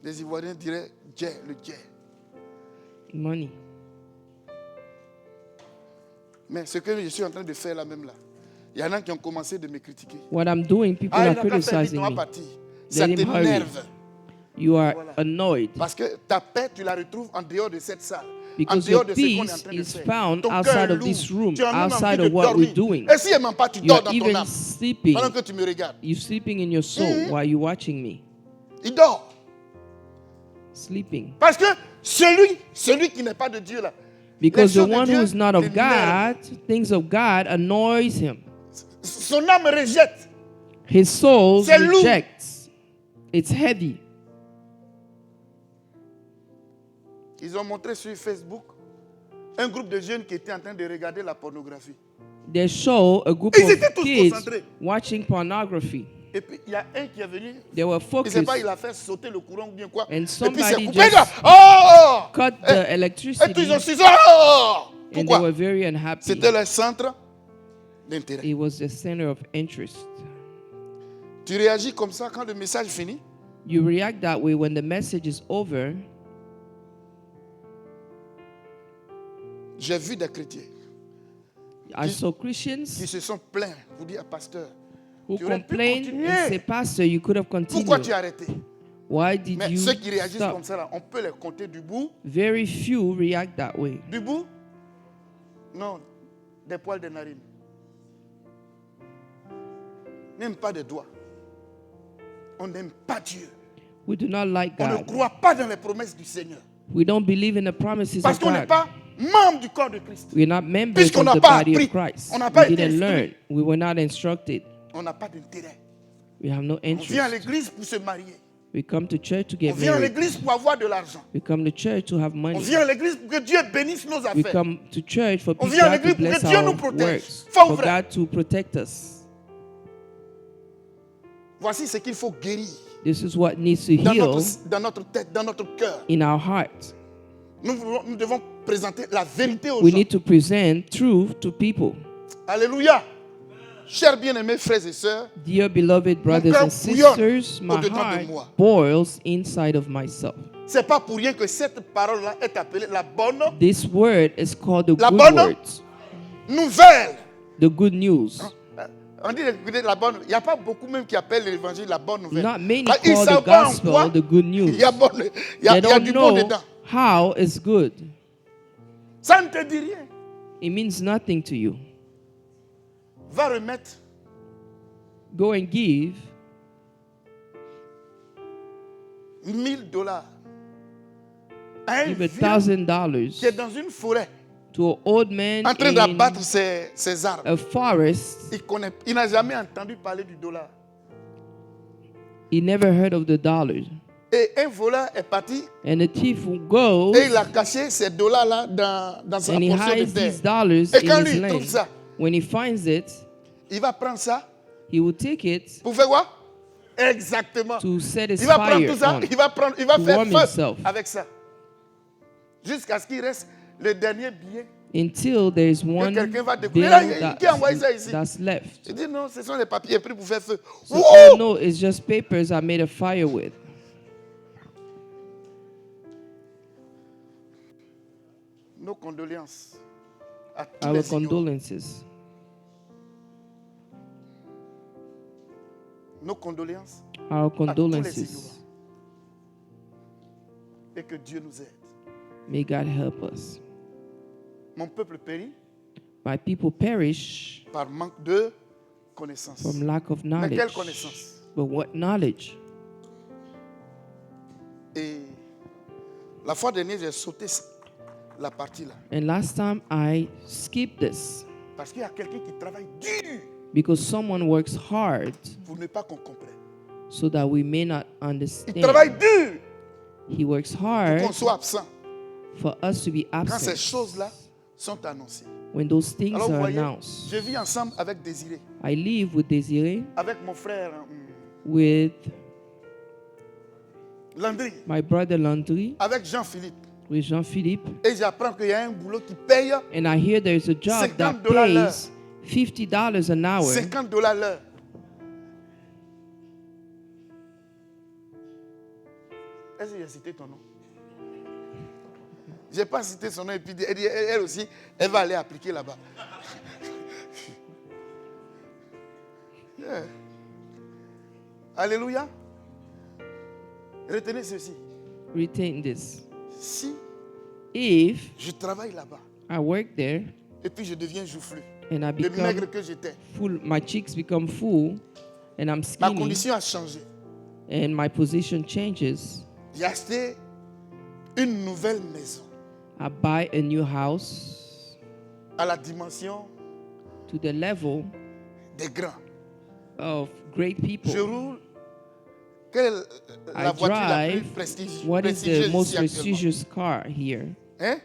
Les Ivoiriens diraient Dieu, le Dieu. Money. Mais ce que je suis en train de faire là même là, il y en a qui ont commencé de me critiquer. What I'm doing, people Ah, il are n'a qu'à faire vite, criticizing on va me. partir. Ça Let him hurry. t'énerve. You are Voilà. annoyed Parce que ta paix, tu la retrouves en dehors de cette salle. Because dehors your de ce qu'on est en peace train de is faire. found Ton cœur outside est of this lourd. room, Tu as même outside envie de of what we're dormir. doing. Et si même pas, tu You dors are dans ton even âme sleeping. pendant que tu me regardes. You're sleeping in your soul while you're watching me. Il dort. Sleeping. Parce que celui qui n'est pas de Dieu là, Because les the choses de one Dieu who is not of l'énervent. God, things of God annoys him. Son âme rejette. His soul C'est lourd. rejects. It's heavy. Ils ont montré sur Facebook un groupe de jeunes qui étaient en train de regarder la pornographie. They show a group Ils of étaient tous kids concentrés. watching pornography. Et puis il y a un qui est venu. They were Je ne sais focused pas, il a fait sauter le courant ou bien quoi. And Et puis c'est somebody coupé. just Là. Oh! cut the Et tous electricity, ils ont dit oh! and they Pourquoi? were very unhappy. C'était leur centre d'intérêt. It was the center of interest. Tu réagis comme ça quand le message finit? You react that way when the message is over. J'ai vu des chrétiens I saw qui Christians se sont plaints pour dire, pasteur, who tu aurais pu complained continuer. and say, Pastor, you could have Pourquoi tu continued. as arrêté? Why did Mais you ceux qui réagissent stop? comme ça, là, on peut les compter du bout. Very few react that way. Du bout? Non, des poils de narine. Même pas des doigts. On n'aime pas Dieu. We do not like On ne God. croit pas dans les promesses du Seigneur. We don't believe in the promises Parce of qu'on n'est God. pas membre du corps de Christ. We're not members Puisqu'on of n'a the pas body appris, of Christ. on n'a pas We été didn't instruit. learn. We were not instructed. On n'a pas d'intérêt. We have no On vient à interest. l'église pour se marier. We come to church to On get vient à married. l'église pour avoir de l'argent. We come to church to have On money. vient à l'église pour que Dieu bénisse nos We affaires. come to church for On people vient à God to l'église pour que bless Dieu our nous protège. works, Faux for vrai. God to protect us. Voici ce qu'il faut guérir This is what needs to dans heal notre tête, dans notre cœur. in our heart. Nous devons présenter la vérité aux We gens. need to present truth to people. Alléluia. Chers bien-aimés frères et sœurs, Dear beloved brothers cœur and bouillonne sisters, my au-dedans de heart moi. boils inside of myself. c'est pas pour rien que cette parole-là est appelée la bonne This word is called the La good bonne words, nouvelle. the good news. On dit écoutez, la bonne. Il n'y a pas beaucoup même qui appellent l'évangile la bonne nouvelle. Not many Bah, ils call the savent pas en gospel quoi the good news. il y a, il y a They don't du bon know dedans. how it's good. Ça ne te dit rien. It means nothing to you. Va remettre Go and give $1,000 à un give vieux $1,000 qui est dans une forêt to an old man en train in d'abattre ses arbres. a forest. Il n'a jamais entendu parler du dollar. He never heard of the dollar. Et un voleur est parti And the thief goes et il a caché ces dollars-là dans sa and he portion de hides terre. these dollars Et quand in lui, his il trouve land. ça, When he finds it, il va prendre ça he will take it pour faire quoi? Exactement. to set his Il va prendre fire tout ça, on. il va to faire warm feu himself. avec ça. Jusqu'à ce qu'il reste le dernier billet. Until there is one quelqu'un va bill découvrir. Là, qui a envoyé ça ici? that's left. Il dit non, ce sont les papiers pris pour faire feu. So, Wouh! oh no, it's just papers I made a fire with. Nos condoléances à tous Our les ignorants. condolences. Nos condoléances Our à tous les condolences. ignorants. Et que Dieu nous aide. May God help us. Mon peuple périt My people perish par manque de connaissance. from lack of Mais quelle knowledge. connaissance? But what knowledge? Et la fois dernière, j'ai sauté la partie là. And last time I skipped this Parce qu'il y a quelqu'un qui travaille dur because someone works hard pour ne pas qu'on comprenne. so that we may not Il understand. travaille dur He works pour hard qu'on soit absent for us to be quand ces absent choses-là sont annoncées. when those things Alors vous are voyez, announced. je vis ensemble avec Désiré, I live with Desiree, avec mon frère with Landry, my brother Landry, avec Jean-Philippe. with Jean-Philippe, Et j'apprends qu'il y a un boulot qui paye and I hear there's a job that $50 l'heure. pays $50 an hour. $50 l'heure. Est-ce que j'ai cité ton nom? Je n'ai pas cité son nom et puis elle aussi, elle va aller appliquer là-bas. Yeah. Alléluia. Retenez ceci. Retain this. Si If je travaille là-bas I work there et puis je deviens joufflu, and I le maigre become que j'étais, full, my cheeks become full, and I'm ma skinny, condition a changé. and my position changes, J'ai acheté une nouvelle maison I buy a new house à la dimension to the level des grands. of great Je people. roule. Quelle est la I voiture la plus drive. prestigieuse What is the most ici actuellement? prestigious car here? Hein?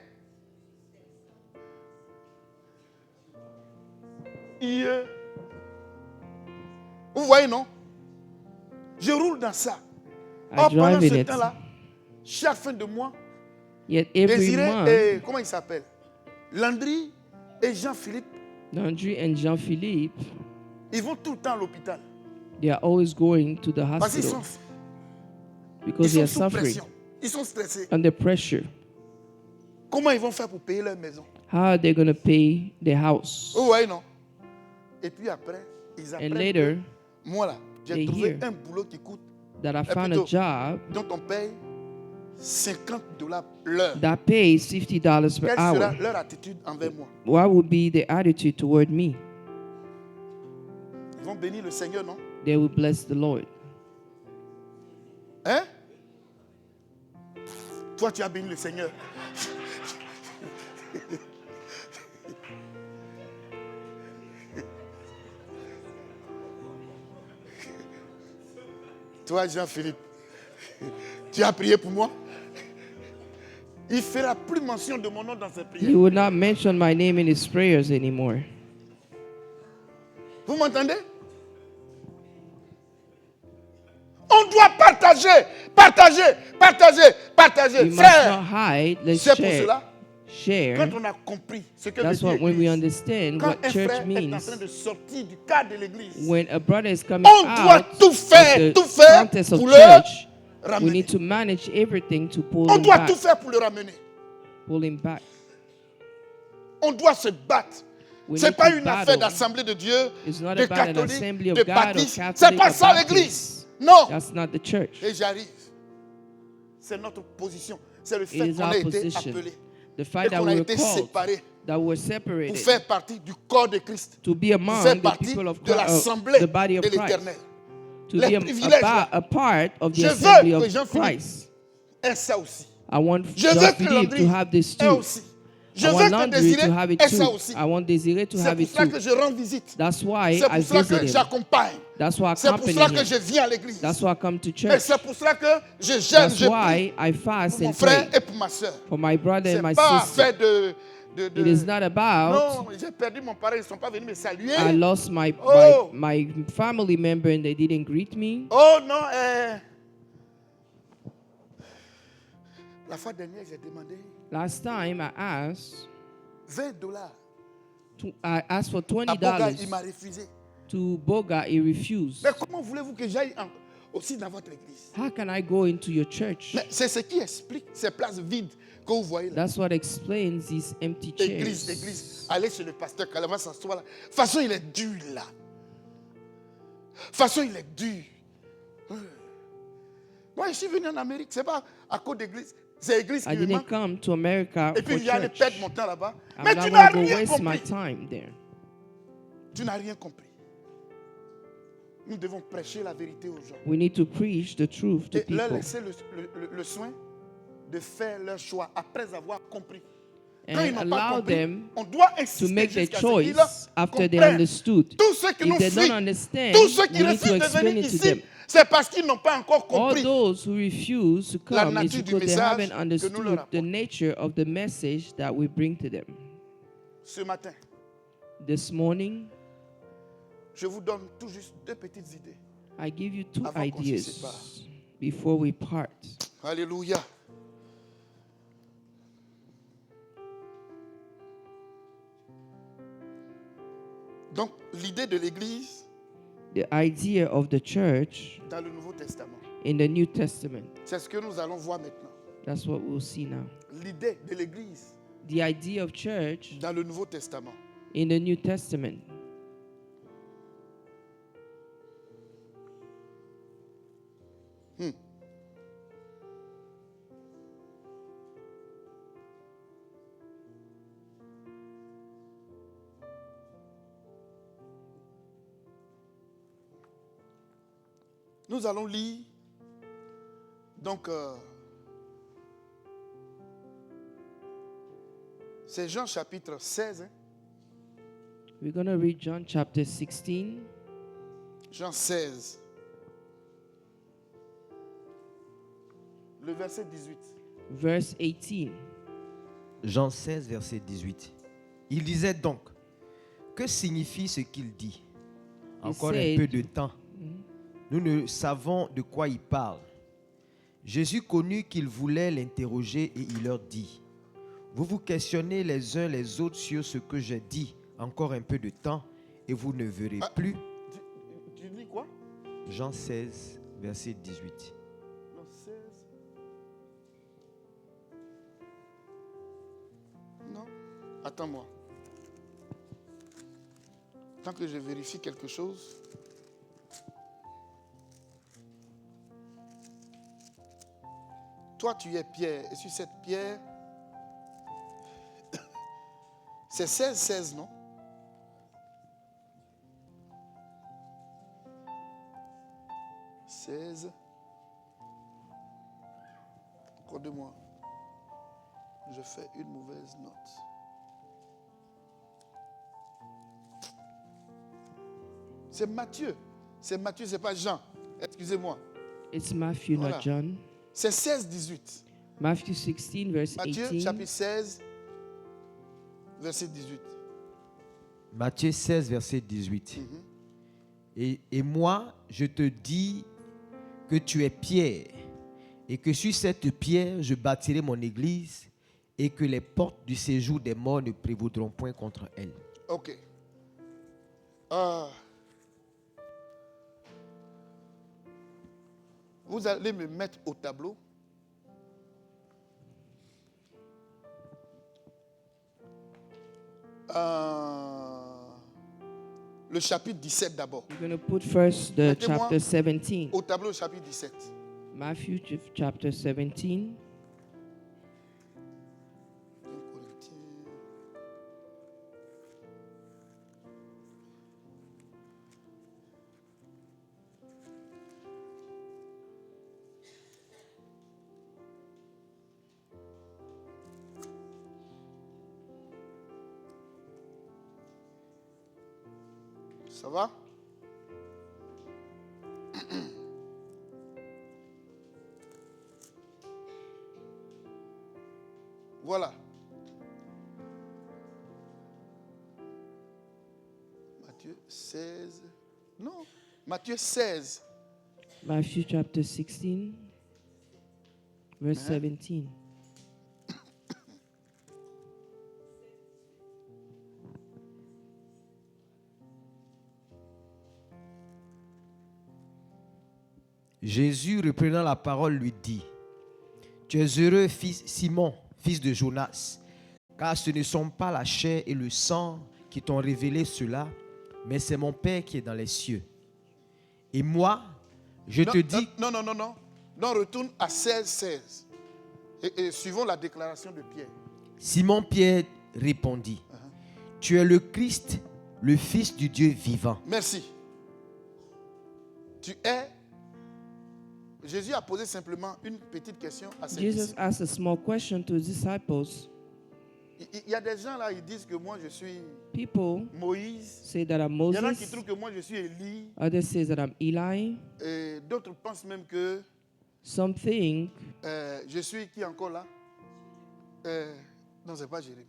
Yeah. Vous voyez, non? Je roule dans ça. I Or, pendant drive in ce it. temps-là, chaque fin de mois, Yet every Désiré month, et comment il s'appelle? Landry et Jean-Philippe, Landry and Jean-Philippe, ils vont tout le temps à l'hôpital. they are always going to the Parce qu'ils hospital sont, because they are sous suffering, pression. Ils sont stressés. under pressure. Comment ils vont faire pour payer leur maison? How are they going to pay their house? Vous voyez, non? Et puis après, ils And apprennent later, que moi là, j'ai they trouvé hear un boulot qui coûte, that I found a plutôt, job dont on paye $50 l'heure. that pays $50 per Quelle sera hour. leur attitude envers moi? What would be the attitude toward me? Ils vont bénir le Seigneur, non? They will bless the Lord. Hein? Toi, tu as béni le Seigneur. Toi, Jean-Philippe, tu as prié pour moi? Il ne fera plus mention de mon nom dans ses He prières. would not mention my name in his prayers anymore. Vous m'entendez? On doit partager, partager, partager, partager. We must not Frère, hide. Let's c'est pour share. cela, Share. quand on a compris ce que veut That's dire what when we l'église, understand quand what un church frère est en means. train de sortir du cadre de l'église, When a brother is coming on doit out tout of faire the context of pour le church, we ramener. need to manage everything to pull On him doit back. tout faire pour le ramener. Pull him back. On doit se battre. We Ce n'est need pas to une affaire battle. d'assemblée de Dieu, It's not de about an catholiques, assembly of de God or baptistes. Ce n'est Catholic pas or ça l'église. Baptist. Non. That's not the church. Et j'arrive. C'est notre position. C'est le It fait is qu'on our a été position. appelés The et fact that qu'on a we were été called, séparés that we were pour separated faire partie du corps de Christ, to be pour among faire the partie people of de Christ, l'assemblée the body of de Christ, l'Éternel. to Les be privilèges, là. a part of the Je assembly veux of que Jean-Philippe Christ. ait ça aussi. I want Je veux que Jean-Philippe Landry to have this ait too. aussi. Je I veux want que Landry Désiré to have it ait ça too. aussi. I want Désiré to C'est have pour it ça too. que je rends visite. That's why C'est I pour cela visit que him. j'accompagne. That's why I C'est pour accompany cela que him. je viens à l'église. That's why I come to Et church. c'est pour cela que je gêne, That's je prie why I fast pour mon and frère pray et pour ma soeur. for my brother C'est and my pas sister. affaire de It is not about Non, j'ai perdu mon parent, ils ne sont pas venus me saluer. I lost Oh. my family member and they didn't greet me. Oh non, la fois dernière, j'ai demandé Last time I asked $20. I asked for À Boga, il $20 m'a refusé. to Boga. He refused. Mais comment voulez-vous que j'aille aussi dans votre église? How can I go into your church? Mais c'est ce qui explique ces places vides que vous voyez là. That's what explains these empty Église, chairs. église. Allez chez le pasteur, quand il va s'asseoir là. De toute façon, il est dur là. De toute façon, il est dur. Moi, je suis venu en Amérique, c'est pas à cause d'église. C'est l'église I qui me didn't manque. come to America Et puis, for j'allais church. perdre mon temps là-bas. I'm Mais not tu n'as going to go rien waste my compris. time there. Tu n'as rien compris. Nous devons prêcher la vérité aux gens. We need to preach the truth to Et leur people laisser le soin de faire leur choix après avoir compris. Quand and ils n'ont pas allow compris, them on doit to insister make their jusqu'à ce qu'ils choice after they comprennent. understood. Tous ceux qui If nous they fuient, don't understand, tous ceux qui we need to refusent de explain venir it to ici, them. c'est parce qu'ils n'ont pas encore All compris. those who refuse to La come is nature du because they message haven't que nous leur understood the apportons. nature of the message that we bring to them. Ce matin, This morning, je vous donne tout juste deux petites idées. I give you two Avant qu'on se ideas sépare. before we part. Alléluia. Donc, l'idée de l'Église The idea of the church dans le Nouveau Testament, in the New Testament. c'est ce que nous allons voir maintenant. That's what we'll see now. L'idée de l'Église The idea of church dans le Nouveau Testament. in the New Testament. Nous allons lire. Donc, c'est Jean chapitre 16. Hein? We're going to read John chapter 16, Jean 16. Le verset 18. verse 18. Jean 16, verset 18. Il disait donc, que signifie ce qu'il dit? Encore un said- peu de temps. Nous ne savons de quoi il parle. Jésus connut qu'ils voulaient l'interroger et il leur dit, vous vous questionnez les uns les autres sur ce que j'ai dit encore un peu de temps et vous ne verrez plus. Tu dis quoi? Jean 16, verset 18. Non, 16. Non. Attends-moi. Tant que je vérifie quelque chose. Toi, tu es Pierre. Et sur cette pierre, c'est 16, non? Accorde-moi. Je fais une mauvaise note. C'est Matthieu. C'est Matthieu, c'est pas Jean. Excusez-moi. It's Matthew, Voilà. not John. C'est 16, 18. Matthew 16, verse Matthieu 18. chapitre 16, verset 18. Matthieu 16, verset 18. Et moi, je te dis que tu es Pierre, et que sur cette pierre, je bâtirai mon église, et que les portes du séjour des morts ne prévaudront point contre elle. Ok. Vous allez me mettre au tableau. Le chapitre 17 d'abord. We're going to put first the Mettez-moi chapter 17. Au tableau, chapitre 17. Matthew chapter 17. Ça va? Voilà. Matthieu 16. Non, Matthieu 16. Matthew chapter 16, verse 17. Jésus, reprenant la parole, lui dit, tu es heureux, fils Simon, fils de Jonas, car ce ne sont pas la chair et le sang qui t'ont révélé cela, mais c'est mon Père qui est dans les cieux. Et moi, je te dis... Non. Non, retourne à 16, 16. Et suivons la déclaration de Pierre. Simon Pierre répondit, tu es le Christ, le Fils du Dieu vivant. Merci. Tu es... Jésus a posé simplement une petite question à ses Jesus disciples. asked a small question to his disciples. Il y a des gens là, ils disent que moi je suis People Moïse. say that I'm Il y en a qui Moses. trouvent que moi je suis Élie. Others say that I'm Eli. Et d'autres pensent même que Some think je suis qui encore là? Non, ce n'est pas Jérémie.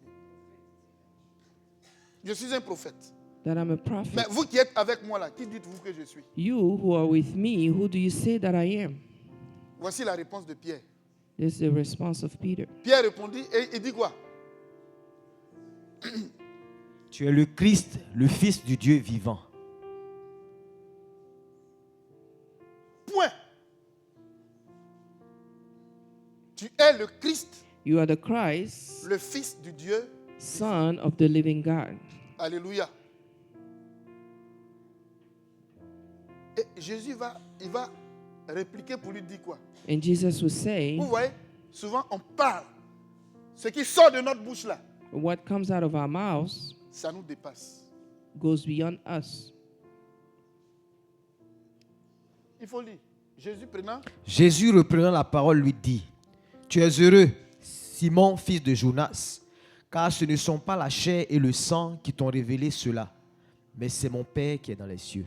Je suis un prophète. that I'm a prophet. Mais vous qui êtes avec moi là, qui dites-vous que je suis? You who are with me, who do you say that I am? Voici la réponse de Pierre. This is the response of Peter. Pierre répondit et il dit quoi? Tu es le Christ, le Fils du Dieu vivant. Point. Tu es le Christ, You are the Christ, le Fils du Dieu. Son of the living God. Alléluia. Et Jésus il va répliquer pour lui dire quoi? And Jesus will say, Vous voyez, souvent on parle. Ce qui sort de notre bouche là, what comes out of our mouths ça nous dépasse. goes beyond us. Il faut lire. Jésus reprenant la parole lui dit, tu es heureux, Simon, fils de Jonas, car ce ne sont pas la chair et le sang qui t'ont révélé cela, mais c'est mon Père qui est dans les cieux.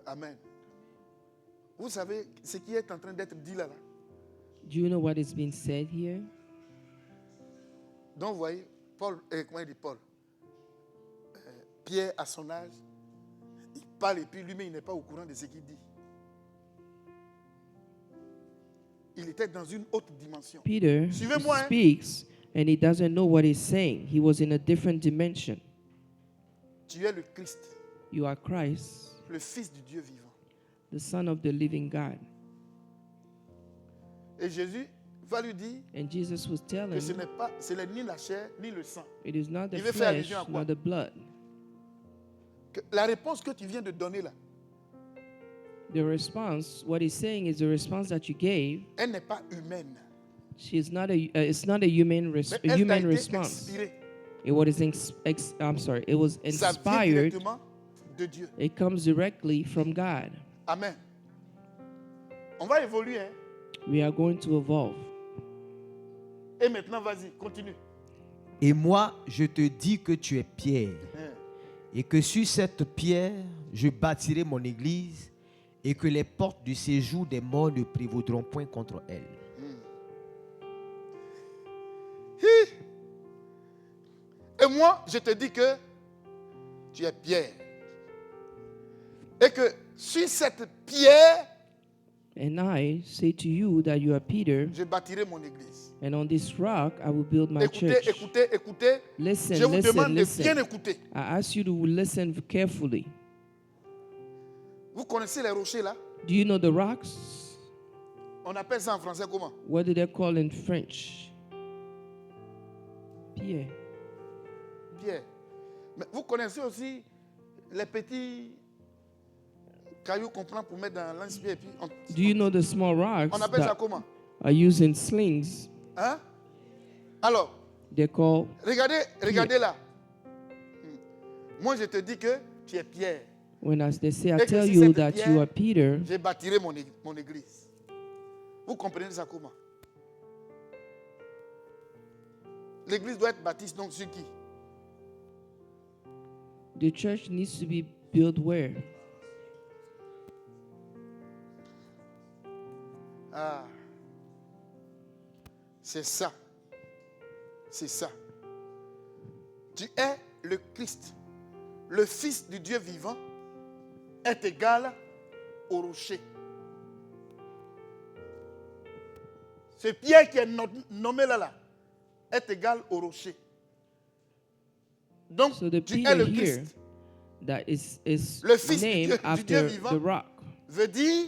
Amen. Vous savez ce qui est en train d'être dit là. Do you know what is being said here? Donc vous voyez, comment il dit Paul? Pierre, à son âge, il parle et puis lui-même, il n'est pas au courant de ce qu'il dit. Il était dans une autre dimension. Peter Suivez-moi, hein. speaks and he doesn't know what he's saying. He was in a different dimension. Tu es le Christ, You are Christ, le Fils du Dieu vivant. the Son of the living God. Et Jésus va lui dire And Jesus was telling que ce him, n'est ni la chair ni le sang. it is not the Il veut faire flesh allusion à quoi? nor the blood. Que la réponse que tu viens de donner là, The response, what he's saying is the response that you gave. elle n'est pas humaine. It's not a human Mais elle t'a human été response. inspirée. It was it was Ça vient inspired. directement de Dieu. It comes directly from God. Amen. On va évoluer. Hein? We are going to evolve. Et maintenant, vas-y, continue. Et moi, je te dis que tu es Pierre, Hein. et que sur cette pierre, je bâtirai mon église, et que les portes du séjour des morts ne prévaudront point contre elle. Et moi, je te dis que tu es Pierre. Et que sur cette pierre, And I say to you that you are Peter, je bâtirai mon église. and on this rock I will build my Écoutez, church. écoutez, écoutez. Listen, Je vous demande listen, de bien listen. écouter. I ask you to listen carefully. Vous connaissez les rochers là? Do you know the rocks? On appelle ça en français comment? What do they call in French? Pierre. Pierre. Mais vous connaissez aussi les petits cailloux qu'on prend pour mettre dans l'inspire et puis Do you know the small rocks on appelle ça that comment? are used in slings? Hein? Alors, They're called. regardez là. Moi, je te dis que tu es Pierre. They say, I Et que tell si you cette that pierre- you are Peter, Je bâtirai mon église. Vous comprenez ça comment? L'église doit être bâtie donc sur qui? the church needs to be built where? Ah. C'est ça. C'est ça. Tu es le Christ. Le Fils du Dieu vivant est égal au rocher. Ce Pierre qui est nommé là est égal au rocher. Donc, So the tu es Peter le here Christ. that is Le Fils du named Dieu after vivant. the rock. Veut dire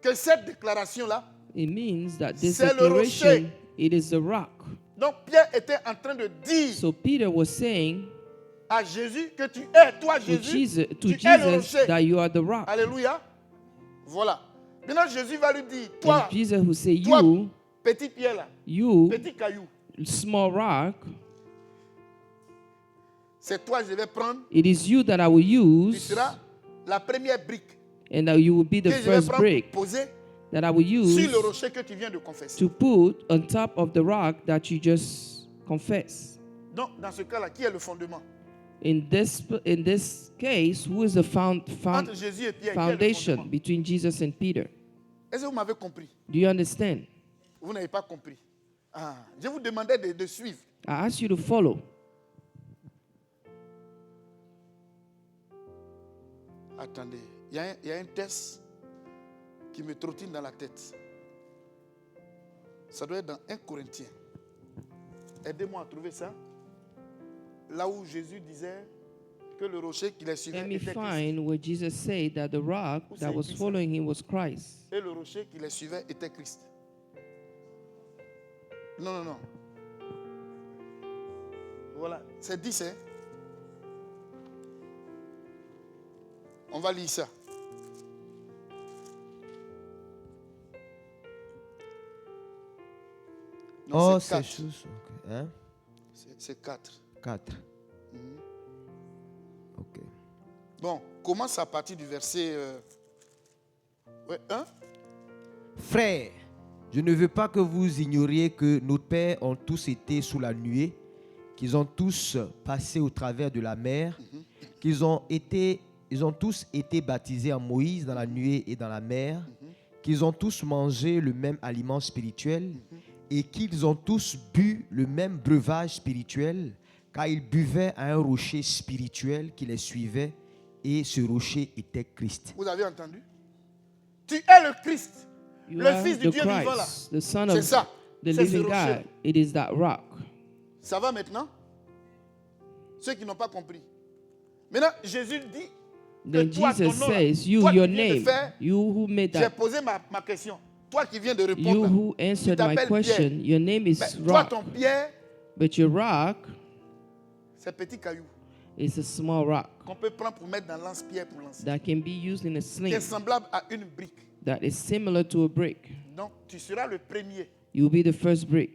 que cette déclaration-là, It means that this C'est le declaration, rocher. it is the rock. donc Pierre était en train de dire So Peter was saying à Jésus que tu es, toi to Jésus, Jesus, tu es le rocher. that you are the rock. Alléluia. Voilà. Maintenant Jésus va lui dire, toi, And Jesus will say, toi, you, petit Pierre là, you, petit caillou, small rock, c'est toi je vais prendre, it is you that I will tu use, seras la première brique and that you will be the que je vais first prendre brick pour poser that I will sur use le rocher que tu viens de confesser. to put on top of the rock that you just confessed. Donc dans ce cas-là, qui est le fondement? In this case, who is the Entre Jésus et Pierre, qui est le foundation fondement? between Jesus and Peter? Est-ce que vous m'avez compris? Do you understand? Vous n'avez pas compris. Ah, je vous demandais de suivre. I ask you to follow. Attendez, il y a un test qui me trottine dans la tête. Ça doit être dans 1 Corinthiens. Aidez-moi à trouver ça. Là où Jésus disait que le rocher qui les suivait Let me était Christ. find where Jesus said that the rock Who that said was this? following him was Christ. Et le rocher qui les suivait était Christ. Non, non, non. Voilà, c'est 10, hein. On va lire ça. Non, Oh, c'est ces 4. choses. Ok. Hein? C'est 4. 4. Ok. Bon, commence à partir du verset Ouais, hein? Frères, je ne veux pas que vous ignoriez que nos pères ont tous été sous la nuée, qu'ils ont tous passé au travers de la mer, qu'ils ont tous été baptisés en Moïse dans la nuée et dans la mer, qu'ils ont tous mangé le même aliment spirituel et qu'ils ont tous bu le même breuvage spirituel, car ils buvaient à un rocher spirituel qui les suivait, et ce rocher était Christ. Vous avez entendu? Tu es le Christ, You le are Fils du the Dieu vivant là. Christ, the Son C'est of ça. the C'est ce living rocher. God. It is that rock. Ça va maintenant? Ceux qui n'ont pas compris. Maintenant, Jésus dit Then que toi, ton Jesus nom, là, says, you, toi qui your viens de name, faire, you who made j'ai that, posé ma question. Toi qui viens de you répondre, là, who tu answered my t'appelles question, Pierre. your name is Mais toi, rock. ton pierre, But your rock c'est petit caillou is a small rock qu'on peut prendre pour mettre dans lance-pierre pour lancer. that can be used in a Qui sling est semblable à une brique. that is similar to a brick. Donc, tu seras le premier. You will be the first brick.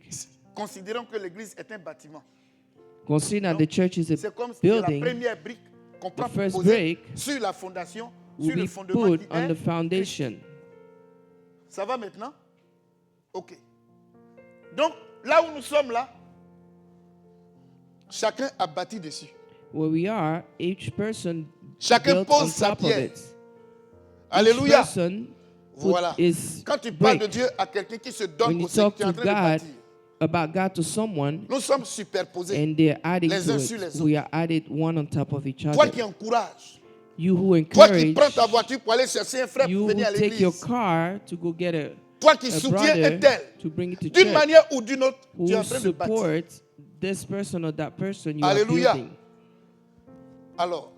Considérons que l'église est un bâtiment. Consider that Donc, the church is a c'est comme si la building première brique qu'on prend The pour first poser brick sur la fondation, will sur le be fondement put qui on the est. foundation. Ça va maintenant? Ok. Donc, là où nous sommes là, chacun a bâti dessus. Where we are, each person Chacun built on pose sa top of pierre. it. Each Alléluia. person put Voilà. his Quand tu parles de brick. Dieu à quelqu'un qui se donne When you aussi, tu talk es en to train de God bâtir. about God to someone, Nous sommes superposés. and they're adding Les to uns sur les it, autres. we are added one on top of each Toi other. qui encourages, You who toi qui encourage, prends ta voiture pour aller chercher un frère you pour who venir à take your l'église, car to go get toi qui a soutiens un brother tel, to bring it to d'une church, manière ou d'une autre, tu es who en train de bâtir. support this person or that person you are Alléluia. building. Alors,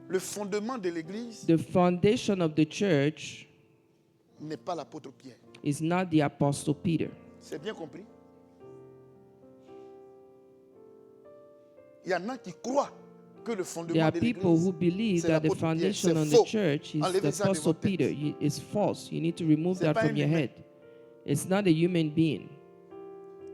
le fondement de l'église The foundation of the church n'est pas l'apôtre Pierre. is not the Apostle Peter. C'est bien compris? Il y en a qui croient que le There fondement are de people who l'église, believe c'est that the l'apôtre Pierre. foundation C'est on faux. the church is Enlevez the ça de Apostle votre tête. Peter. It's false. You need to remove C'est that pas from un your humain. head. It's not a human being.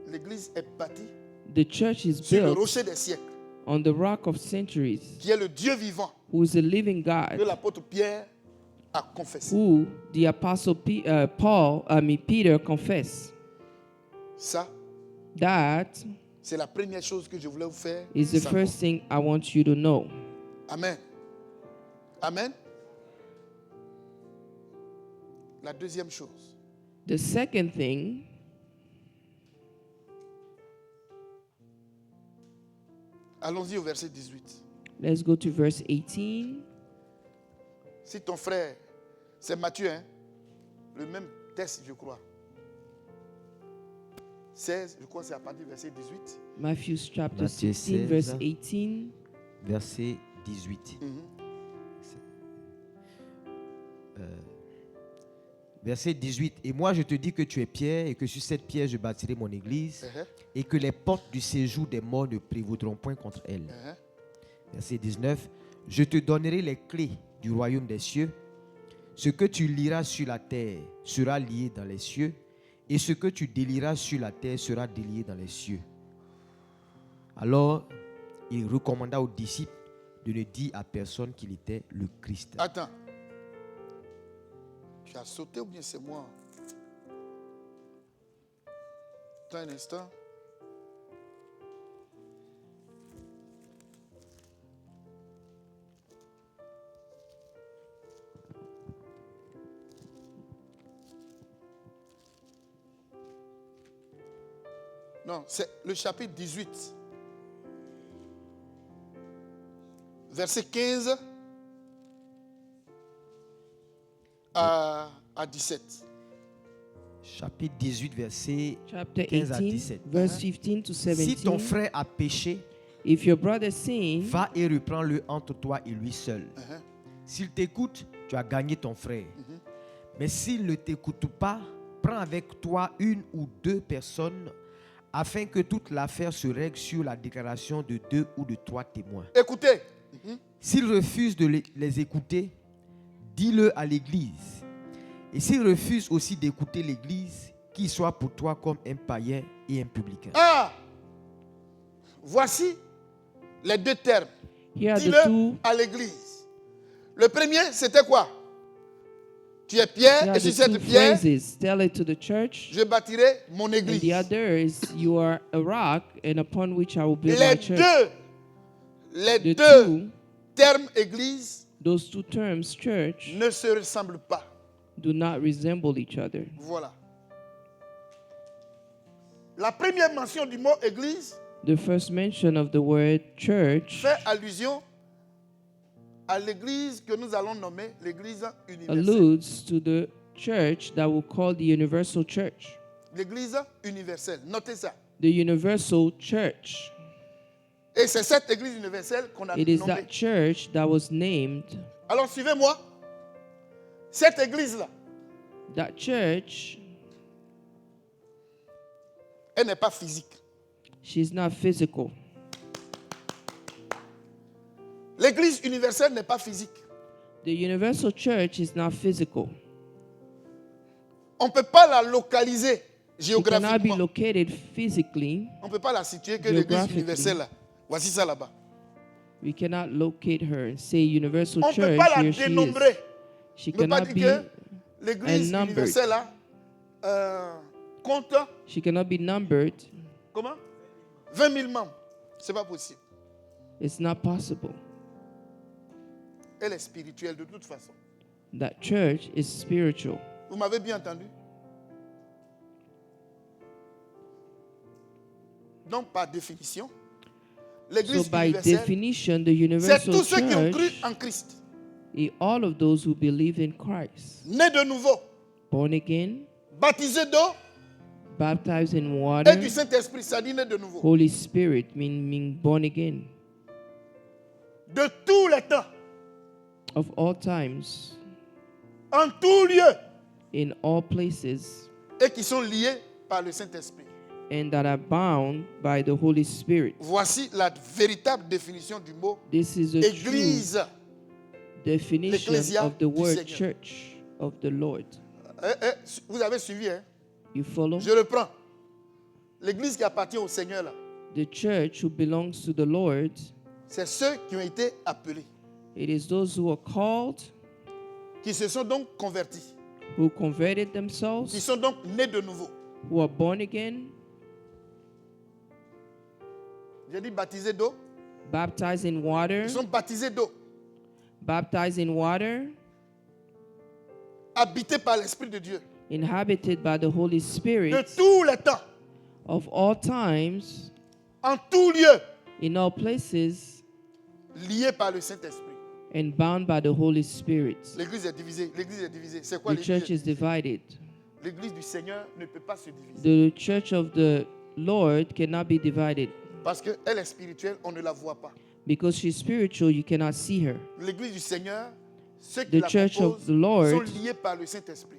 l'église est bâtie The church is sur le built rocher des siècles, on the rock of centuries, qui est le Dieu vivant who is a living que God, l'apôtre Pierre a confessé. who the Apostle Peter confessed. Ça, That c'est la première chose que je voulais vous faire is the savoir. first thing I want you to know. Amen. Amen. La deuxième chose, The second thing, allons-y au verset 18. let's go to verse 18. Si ton frère, c'est Matthieu, hein, le même texte, je crois. 16, je crois que c'est à partir du verset 18. Matthew chapter Matthieu 16, verse 16. 18. Verset 18. Verset 18. Et moi, je te dis que tu es Pierre et que sur cette pierre, je bâtirai mon église et que les portes du séjour des morts ne prévaudront point contre elle. Verset 19. Je te donnerai les clés du royaume des cieux. Ce que tu liras sur la terre sera lié dans les cieux et ce que tu délieras sur la terre sera délié dans les cieux. Alors, il recommanda aux disciples de ne dire à personne qu'il était le Christ. Attends. Tu as sauté ou bien c'est moi? Attends un instant. Non, c'est le chapitre 18. Verset 15 à 17. Chapitre 18, verset Chapter 15 à 18, 17. verse 15 to Si ton 17. frère a péché, If your brother sins, va et reprends-le entre toi et lui seul. S'il t'écoute, tu as gagné ton frère. Mais s'il ne t'écoute pas, prends avec toi une ou deux personnes afin que toute l'affaire se règle sur la déclaration de 2 ou de 3 témoins. Écoutez, S'il refuse de les écouter, dis-le à l'église. Et s'il refuse aussi d'écouter l'église, qu'il soit pour toi comme un païen et un publicain. voici les deux termes. here are the Dis-le two. à l'église. Le premier, c'était quoi? Tu es Pierre, You et have sur the cette two pierre, phrases. Tell it to the church. je bâtirai mon And the église. other is, you are a rock, and upon which I will build my Les church. les The deux two, termes église those two terms, church, ne se ressemblent pas. do not resemble each other. Voilà. La première mention du mot église The first mention of the word church fait allusion à l'église que nous allons nommer l'église universelle. alludes to the church that we'll call the universal church. L'église universelle. Notez ça. The universal church. Et c'est cette église universelle qu'on a It is nommée. that church that was named. Alors suivez-moi. Cette église-là, That church, elle n'est pas physique. she's not physical. L'église universelle n'est pas physique. The universal church is not physical. On ne peut pas la localiser She cannot be géographiquement. located physically. On ne peut pas la situer que l'église Geographically. universelle là. Voici ça là-bas. We cannot locate her and say universal On ne peut church, pas la here she is. dénombrer. She On ne peut pas cannot dire be que l'église unnumbered. universelle là compte she cannot be numbered. comment 20 000 membres. Ce n'est pas possible. It's not possible. Elle est spirituelle de toute façon. That church is spiritual. Vous m'avez bien entendu? Donc, par définition, So l'église by universelle, definition, the c'est universal tous ceux qui ont cru church en Christ, is all of those who believe in Christ. nés de nouveau, Born again, baptisés d'eau baptized in et water, du Saint-Esprit, ça dit nés de nouveau. Holy Spirit, meaning born again. De tous les temps, Of all times, en tout lieu, in all places, et qui sont liés par le Saint-Esprit. and that are bound by the Holy Spirit. Voici la véritable définition du mot This is a true église. definition l'Ecclésia of the du word Seigneur. church of the Lord. Vous avez suivi, hein? You follow? Je reprends. L'église qui appartient au Seigneur, là, The church who belongs to the Lord, c'est ceux qui ont été appelés, it is those who are called, qui se sont donc convertis, who converted qui themselves, sont donc nés de nouveau. who are born again, J'ai dit baptisés d'eau. baptized in water, Ils sont baptisés d'eau, baptized in water, habités par l'Esprit de Dieu. inhabited by the Holy De Spirit tous les temps, of all times, en tout lieu, in all places, liés par le Saint-Esprit. and bound by the Holy Spirit. L'église est divisée. L'église est divisée. C'est quoi The church l'église? is divided. L'église du Seigneur ne peut pas se diviser. The church of the Lord cannot be divided. Parce qu'elle est spirituelle, on ne la voit pas. Because she's spiritual, you cannot see her. L'église du Seigneur, ceux qui The la church of composent the Lord, sont liés par le Saint-Esprit.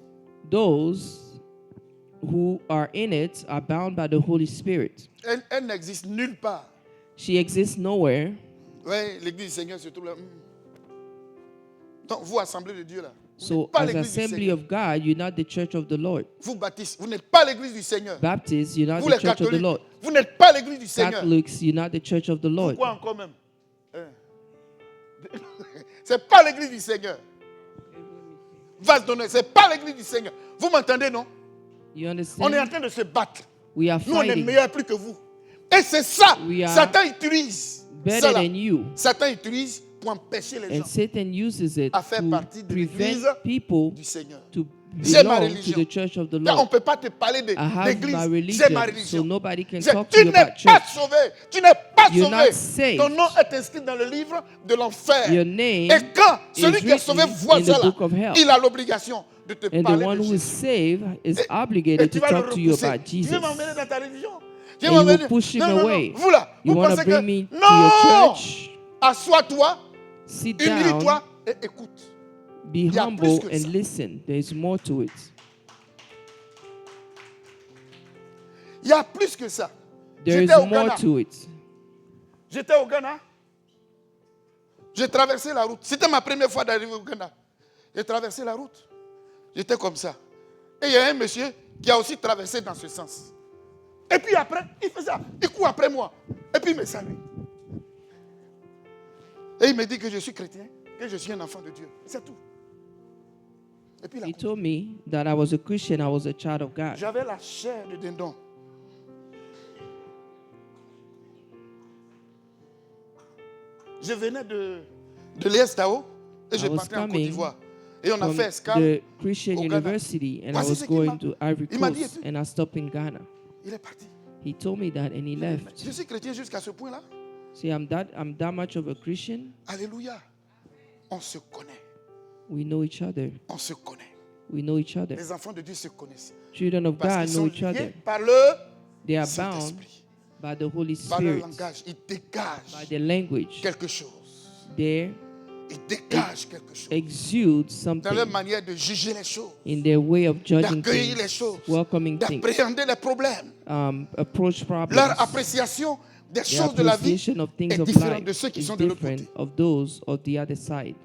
those who are in it are bound by the Holy Spirit. Elle n'existe nulle part. She exists nowhere. Oui, l'église du Seigneur se trouve là. Donc, vous, Assemblée de Dieu, là, vous So, n'êtes pas as l'église du assembly Seigneur. of God, you're not the church of the Lord. Vous, baptistes, vous n'êtes pas l'église du Seigneur. Baptists, you're not Vous, the les church of the catholiques, Lord. vous n'êtes pas l'église du Seigneur. Catholics, you're not the church of the Lord. Pourquoi encore même? C'est pas l'église du Seigneur. Vase d'honneur, c'est pas l'église du Seigneur. Vous m'entendez, non? You On est en understand? train de se battre. We are Nous, on est fighting meilleurs plus que vous. Et c'est ça. We are Satan utilise better ça là. than you. Satan utilise pour empêcher les And gens Satan uses it à faire partie to de l'église prevent people du Seigneur. to J'ai ma belong to religion. the church of the Là, on ne Lord. peut pas te parler I have d'église. my J'ai ma religion, so religion. nobody can C'est- talk to Tu you n'es about pas church. sauvé. Tu n'es pas You're sauvé. not saved. Ton nom est inscrit dans le livre de l'enfer. Your name Et quand is celui qui est sauvé written voit in ça the là, book of hell. il a l'obligation de te And the parler one de who is Jésus. saved is Et obligated tu to vas le talk to you repousser. about Tu veux Jesus. m'emmener dans ta religion? Tu And veux you m'emmener- will push him Non, non, non. away. Vous là, You vous want to pensez bring que... me to Non! your church? Assois-toi, Sit down, humilie-toi et écoute. be y a humble, plus que and ça. listen. There is more to it. Il y a plus que ça. There is J'étais au more Ghana. to it. J'étais au Ghana. J'ai traversé la route. C'était ma première fois d'arriver au Ghana. J'ai traversé la route. J'étais comme ça. Et il y a un monsieur qui a aussi traversé dans ce sens. Et puis après, il fait ça. Il court après moi. Et puis il me salue. Et il me dit que je suis chrétien, que je suis un enfant de Dieu. C'est tout. Et puis il a He continué. told me that I was a Christian, I was a child of God. J'avais la chair de dindon. Je venais de l'ESTAO et je I was partais en Côte coming d'Ivoire. Et on a From fait escale. the Christian au Ghana. University, and I Voici was ce qu'il m'a- going to Ivory il m'a dit, Coast, et puis- and I stopped in Ghana. Il est parti. He told me that, and he left. Je suis chrétien jusqu'à ce point-là. See, I'm that much of a Christian. Alléluia. On se connaît. We know each other. On se connaît. We know each other. Les enfants de Dieu se connaissent. Children of Parce God qu'ils know sont each liés other. par le They are bound Saint-Esprit. by the Holy Par le Spirit, langage. Ils dégagent by their language. quelque chose. They Ils dégagent quelque chose. exude Dans leur something manière de juger les choses. in their way of judging D'accueillir les things, choses. welcoming things, D'appréhender les problèmes. approach problems. Leur appréciation des Their choses de la vie appreciation of things est of différente life de ceux qui is sont de l'autre different côté. of those of the other side.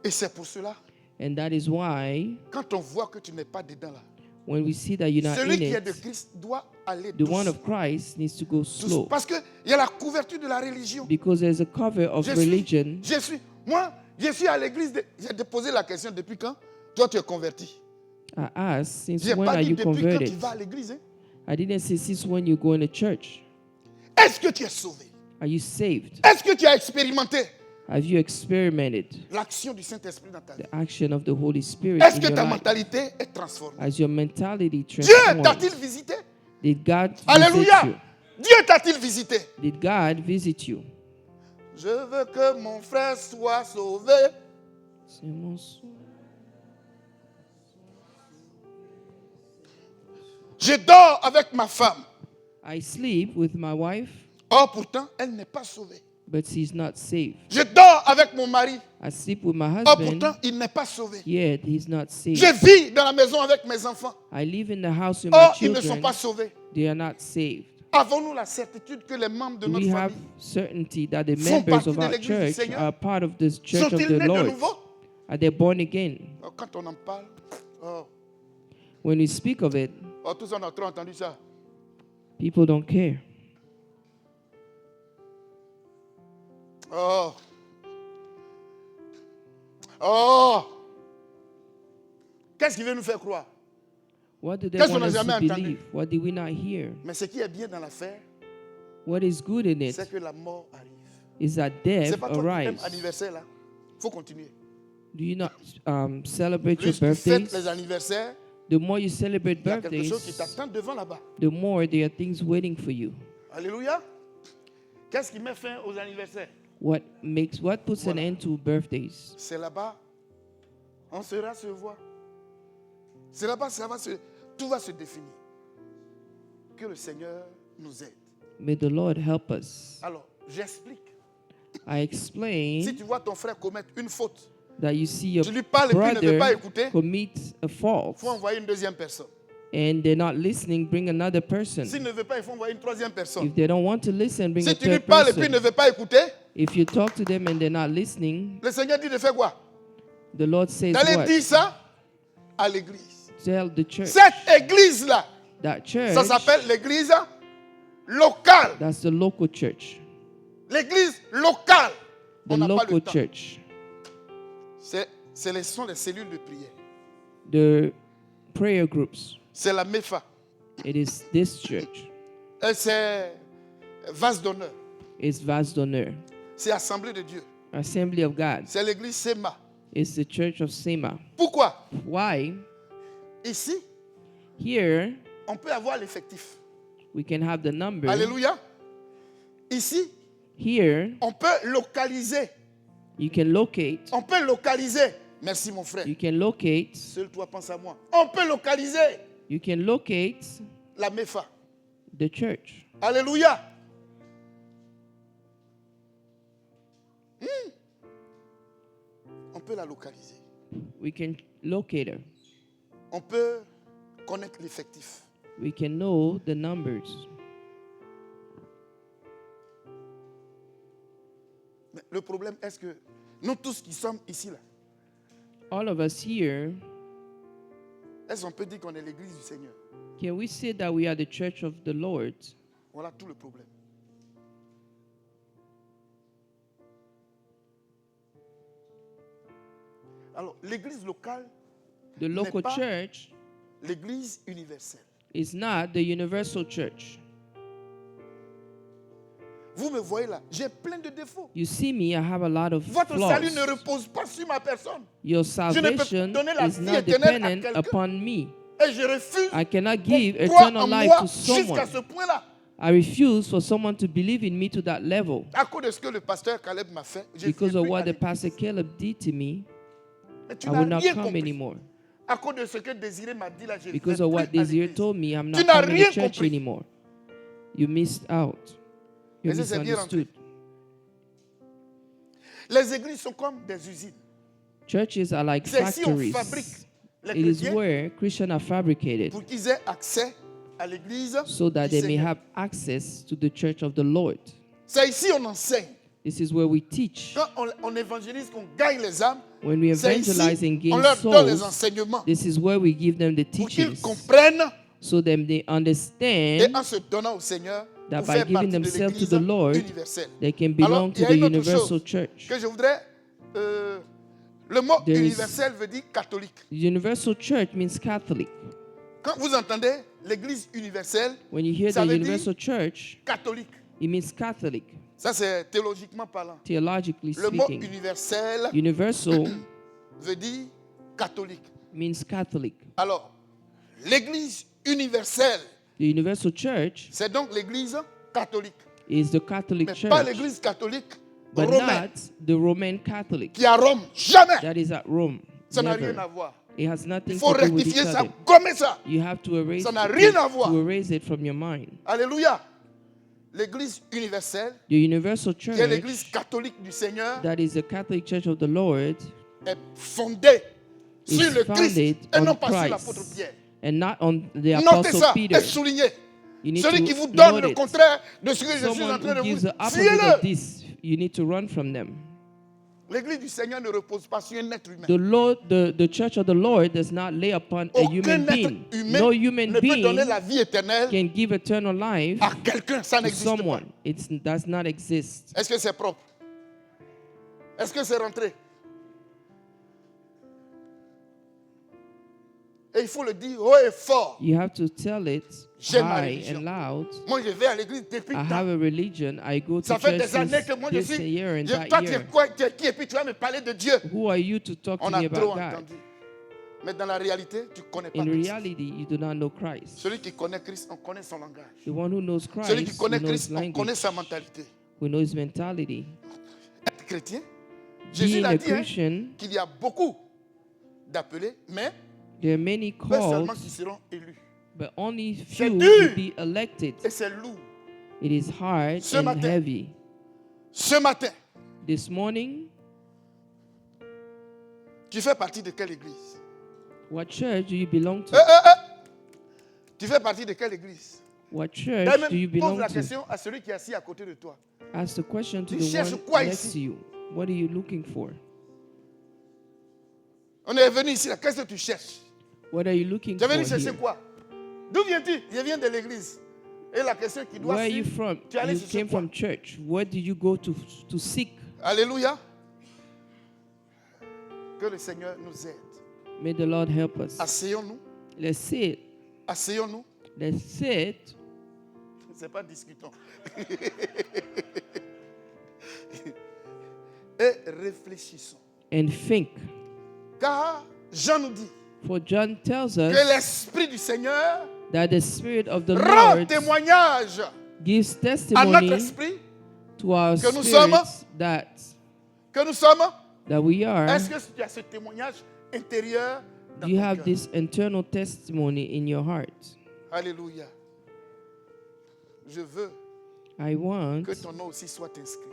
Et c'est pour cela, And that is why quand on voit que tu n'es pas dedans là, when we see that you're not celui in qui est de it, Christ doit aller the one doucement. of Christ needs to go slow, Parce qu'il y a la couverture de la religion. because there's a cover of religion. Je suis à l'église. J'ai déposé la question depuis quand toi tu es converti. I asked, since J'ai when pas are dit you depuis quand tu converted? vas à l'église. Hein. I didn't say since when you go in the church. Est-ce que tu es sauvé? Are you saved? Est-ce que tu as expérimenté Have you experimented l'action du Saint-Esprit dans ta vie? the action of the Holy Spirit Est-ce in que your ta life? mentalité est transformée? As your mentality Dieu transformed, t'a-t-il visité? did God visit Alléluia. you? Dieu t'a-t-il visité? Did God visit you? Je veux que mon frère soit sauvé. C'est mon souhait. Je dors avec ma femme. I sleep with my wife, Or pourtant, elle n'est pas sauvée. but she's not saved. Je dors avec mon mari. I sleep with my Or husband, pourtant, il n'est pas sauvé. yet he's not saved. Je vis dans la maison avec mes enfants. I live in the house with my Or, ils ne sont children. pas sauvés. They are not saved. Avons-nous la certitude que les membres de Do we notre have famille certainty that the font members partie of de our l'église du church Seigneur? are part of this church of sont-ils the nés de Lord? nouveau? Are they born again? Oh, quand on en parle, oh, When we speak of it, oh, tous on a trop entendu ça. people don't care. Oh. Oh. Qu'est-ce qui veut nous faire croire? What do they Qu'est-ce qu'on want n'a us jamais to entendu? believe? What did we not hear? Mais ce qui est bien dans l'affaire, What is good in it c'est que la mort arrive. is that C'est death pas toi qui aimes arrives. anniversaire là. Faut continuer. Do you not celebrate your Plus tu fêtes les birthdays? anniversaires, The more you celebrate il y a quelque chose qui birthdays, t'attend devant là-bas. the more there are things waiting for you. Alléluia. Qu'est-ce qui met fin aux anniversaires? What puts an Voilà. end to birthdays? C'est là-bas. On sera se voir. C'est là-bas, tout va se définir. Que le Seigneur nous aide. May the Lord help us. Alors, j'explique. I Si explain tu vois ton frère commettre une faute, that you see your tu lui parles et puis il ne veut pas brother écouter, commit a fault il faut envoyer une deuxième personne. and they're not listening, bring another person. S'il ne veut pas, il faut envoyer une troisième personne. If they don't want to listen, bring a Si tu lui third parles et puis il ne person. veut pas écouter, If you talk to them and they're not listening, le Seigneur dit de faire quoi? the Lord says D'aller what? dire ça à l'église. Tell the church. Cette église-là, That church, ça s'appelle l'église locale. that's the local church. L'église locale. The On n'a pas le local temps. church. Ce sont les cellules de prière. The prayer groups. C'est la MEFA. It is this church. Et c'est vase d'honneur. It's Vase d'Honneur. C'est Assemblée de Dieu. Assembly of God. C'est l'église SEMA. It's the church of Sema. Pourquoi? Why? Ici, Here, on peut avoir l'effectif. we can have the number. Alléluia. Ici, Here, on peut localiser. you can locate. On peut localiser. Merci mon frère. You can locate. Seul toi pense à moi. On peut localiser You can locate la MEFA. the church. Alléluia. On peut la localiser. We can locate her. On peut connaître l'effectif. We can know the numbers. Mais le problème est que nous tous qui sommes ici, là, All of us here, est-ce qu'on peut dire qu'on est l'église du Seigneur? can we say that we are the church of the Lord? Voilà tout le problème. Alors, l'église locale The local pas church l'église universelle. is not the universal church. Vous me voyez là, j'ai plein de défauts. You see me, I have a lot of Votre salut ne flaws. repose pas sur ma personne. Your Je ne peux salvation donner la is vie not éternelle à dependent quelqu'un. upon me. Et je refuse I cannot qu'on give croie eternal en life moi to jusqu'à someone. ce point-là. I refuse for someone to believe in me to that level. À cause de ce que le pasteur Caleb m'a fait, je Because viens of plus what à the l'église. Pastor Caleb did to me, Mais tu I n'as will not rien come compris. anymore. À cause de ce que Désiré m'a dit là, je Because vais of plus what à Desiree l'église. told me, I'm Tu not n'as coming rien to church compris. anymore. You missed out. You Est-ce que c'est bien misunderstood. Les églises sont comme des usines. Churches are like C'est ici on fabrique factories. les It is chrétiens where Christians are fabricated pour qu'ils aient accès à l'église. so that du they may Seigneur. have access to the church of the Lord. C'est ici on enseigne. This is where we teach. Quand on évangélise, qu'on gagne les âmes, When we c'est evangelize and ici on gain leur donne les souls, enseignements this is where we give them the pour qu'ils teachings comprennent so that they et understand en se donnant au Seigneur that pour by faire giving partie de themselves to l'église the Lord, universelle. they can Alors, belong il y to a the une autre universal chose church. que je voudrais... le mot There is- universel veut dire catholique. The universal church means Catholic. Quand vous entendez l'église universelle, When you hear ça the veut dire universal church, catholique. it means Catholic, Ça, c'est théologiquement parlant. theologically Le mot speaking. universel Universal veut dire catholique. means Catholic. Alors, l'église universelle, The universal church c'est donc l'église catholique. is the Catholic Mais church, pas l'église catholique but romaine, not the Roman Catholic. qui est à Rome. Jamais. That is at Rome. Ça n'a Never. rien à voir. It has nothing Il faut to do with each rectifier ça, other. gommer ça. You have to erase, Ça n'a rien à to voir. erase it from your mind. Alléluia. L'église universelle, The universal qui est l'église church, catholique du Seigneur, that is the Catholic Church of the Lord, est fondée is sur le Christ founded et non on pas sur l'apôtre Christ Pierre. and not on the Notez Apostle ça Peter. et soulignez. You need Celui to qui vous donne note le it. contraire de ce que je suis en Someone train de who gives vous the opposite of fuyez-le. this, you need to run from them. L'église du Seigneur ne repose pas sur un être humain. The church of the Lord does not lay upon a Aucun human être being. humain No human ne peut being donner la vie éternelle can give eternal life à quelqu'un. Ça to n'existe pas. someone. It does not exist. Est-ce que c'est propre? Est-ce que c'est rentré? Et il faut le dire haut et fort. You have to tell it J'aime ma high religion. and loud. Moi, je vais à l'église depuis I tant. have a religion. I go to Ça fait church des années que since moi, je this suis... year and Toi, that tu es year. quoi? Tu es qui? Et puis tu vas me parler de Dieu. Who are you to talk to On me a trop about God? entendu. Mais dans la réalité, tu ne connais pas In Christ. reality, you do not know Christ. Celui qui connaît Christ, on connaît son langage. The one who knows Celui qui Christ, connaît who knows Christ, on connaît language, sa mentalité. who knows his mentality. Être chrétien, Jésus Being l'a a dit hein, Christian, qu'il y a beaucoup d'appelés, mais there are many peu seulement called, qui seront élus. but only C'est few dur. will be elected. Et c'est lourd. It is hard Ce and matin. heavy. Ce matin, This morning, tu fais partie de quelle église? what church do you belong to? Tu fais partie de quelle église? What Et church do you même pose belong la to? question à celui qui est assis à côté de toi. Ask the question to Tu the cherches one quoi next ici? to you. What are you looking for? On est venu ici, là. Qu'est-ce que tu cherches? What are you looking Tu es for venu chercher here? quoi? D'où viens-tu? Je viens de l'église. Et la question qui doit Where are you suivre, from? tu es allé You chercher came quoi? from church. Where did you go to seek? Alléluia. Que le Seigneur nous aide. May the Lord help us. Asseyons-nous. Let's sit. Asseyons-nous. Let's sit C'est pas discutons. Et réfléchissons. and think. Car Jean nous dit For John tells que us l'Esprit du Seigneur that the Spirit of the rend Lord témoignage gives à notre testimony esprit to our que nous sommes- spirits que nous sommes. that we are. Est-ce que tu as ce témoignage intérieur dans You ton have cœur? this internal testimony in your heart. Alléluia. Je veux I want que ton nom aussi soit inscrit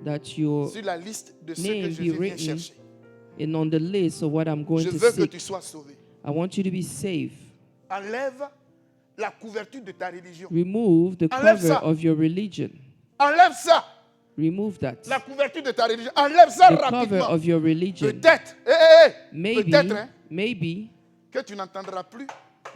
that your sur la liste de ceux name que be je viens written chercher. in on the list of what I'm going Je to veux que seek. tu sois sauvé. I want you to be safe. Enlève la couverture de ta religion. Remove the Enlève cover ça. of your religion. Enlève ça. Remove that. La couverture de ta religion. Enlève ça The cover rapidement. of your religion. Peut-être, Maybe, peut-être hein, maybe que tu n'entendras plus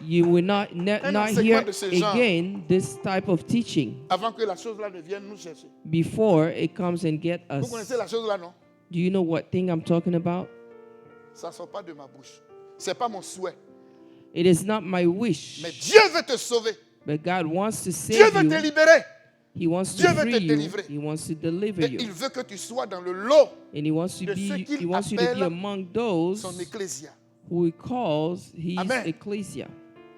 you will not enseignement hear de ce genre. again this type of teaching avant que la chose-là ne vienne nous chercher. before it comes and get Vous connaissez us. la chose-là, non? Do you know what thing I'm talking about? Ça ne sort pas de ma bouche. Ce n'est pas mon souhait. It is not my wish. Mais Dieu veut te sauver. But God wants to Dieu save veut te you. libérer. He wants Dieu to veut te free you. délivrer. He wants to deliver Et you. il veut que tu sois dans le lot And he wants to de ceux be qu'il he wants you to be appelle among those son ecclésia. who he calls his Amen. ecclesia.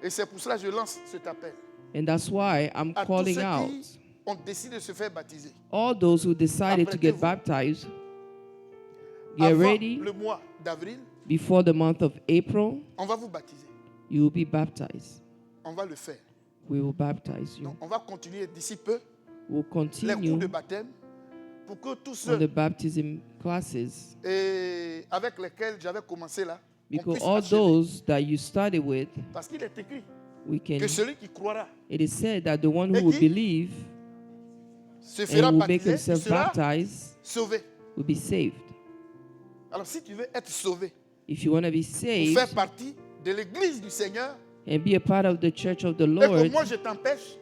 Et c'est pour cela que je lance cet appel And that's why I'm à tous calling ceux out qui ont décidé de se faire baptiser. all those who decided to get Apprêtez-vous. baptized. Get Avant ready. le mois d'avril, Before the month of April, on va vous baptiser. you will be baptized. On va le faire. We will baptize you. Donc, on va continuer d'ici peu We'll les cours continue de baptême pour que tous on the ceux baptism classes avec lesquels j'avais commencé là, on because puisse all achever. those that you started with, Parce qu'il est écrit we can. que celui qui croira It is said that the one Et who will qui believe se fera and will make baptiser, il himself sera baptized sauvé. will be saved. Alors si tu veux être sauvé, If you want to be pour saved faire partie de l'église du Seigneur, and be a part of the church of the et que Lord, moi je t'empêche,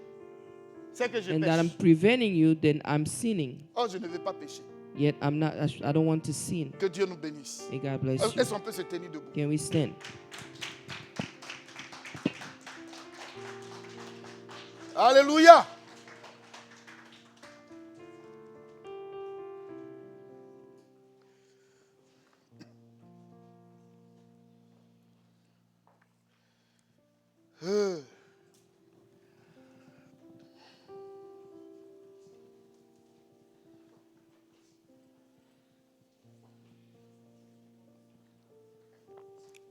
c'est que je and that I'm pêche. preventing you, then I'm sinning. Oh, je ne vais pas pécher. Yet I'm not. I don't want to sin. Que Dieu nous bénisse. May God bless you. Est-ce qu'on peut se tenir debout? Can we stand? Alléluia.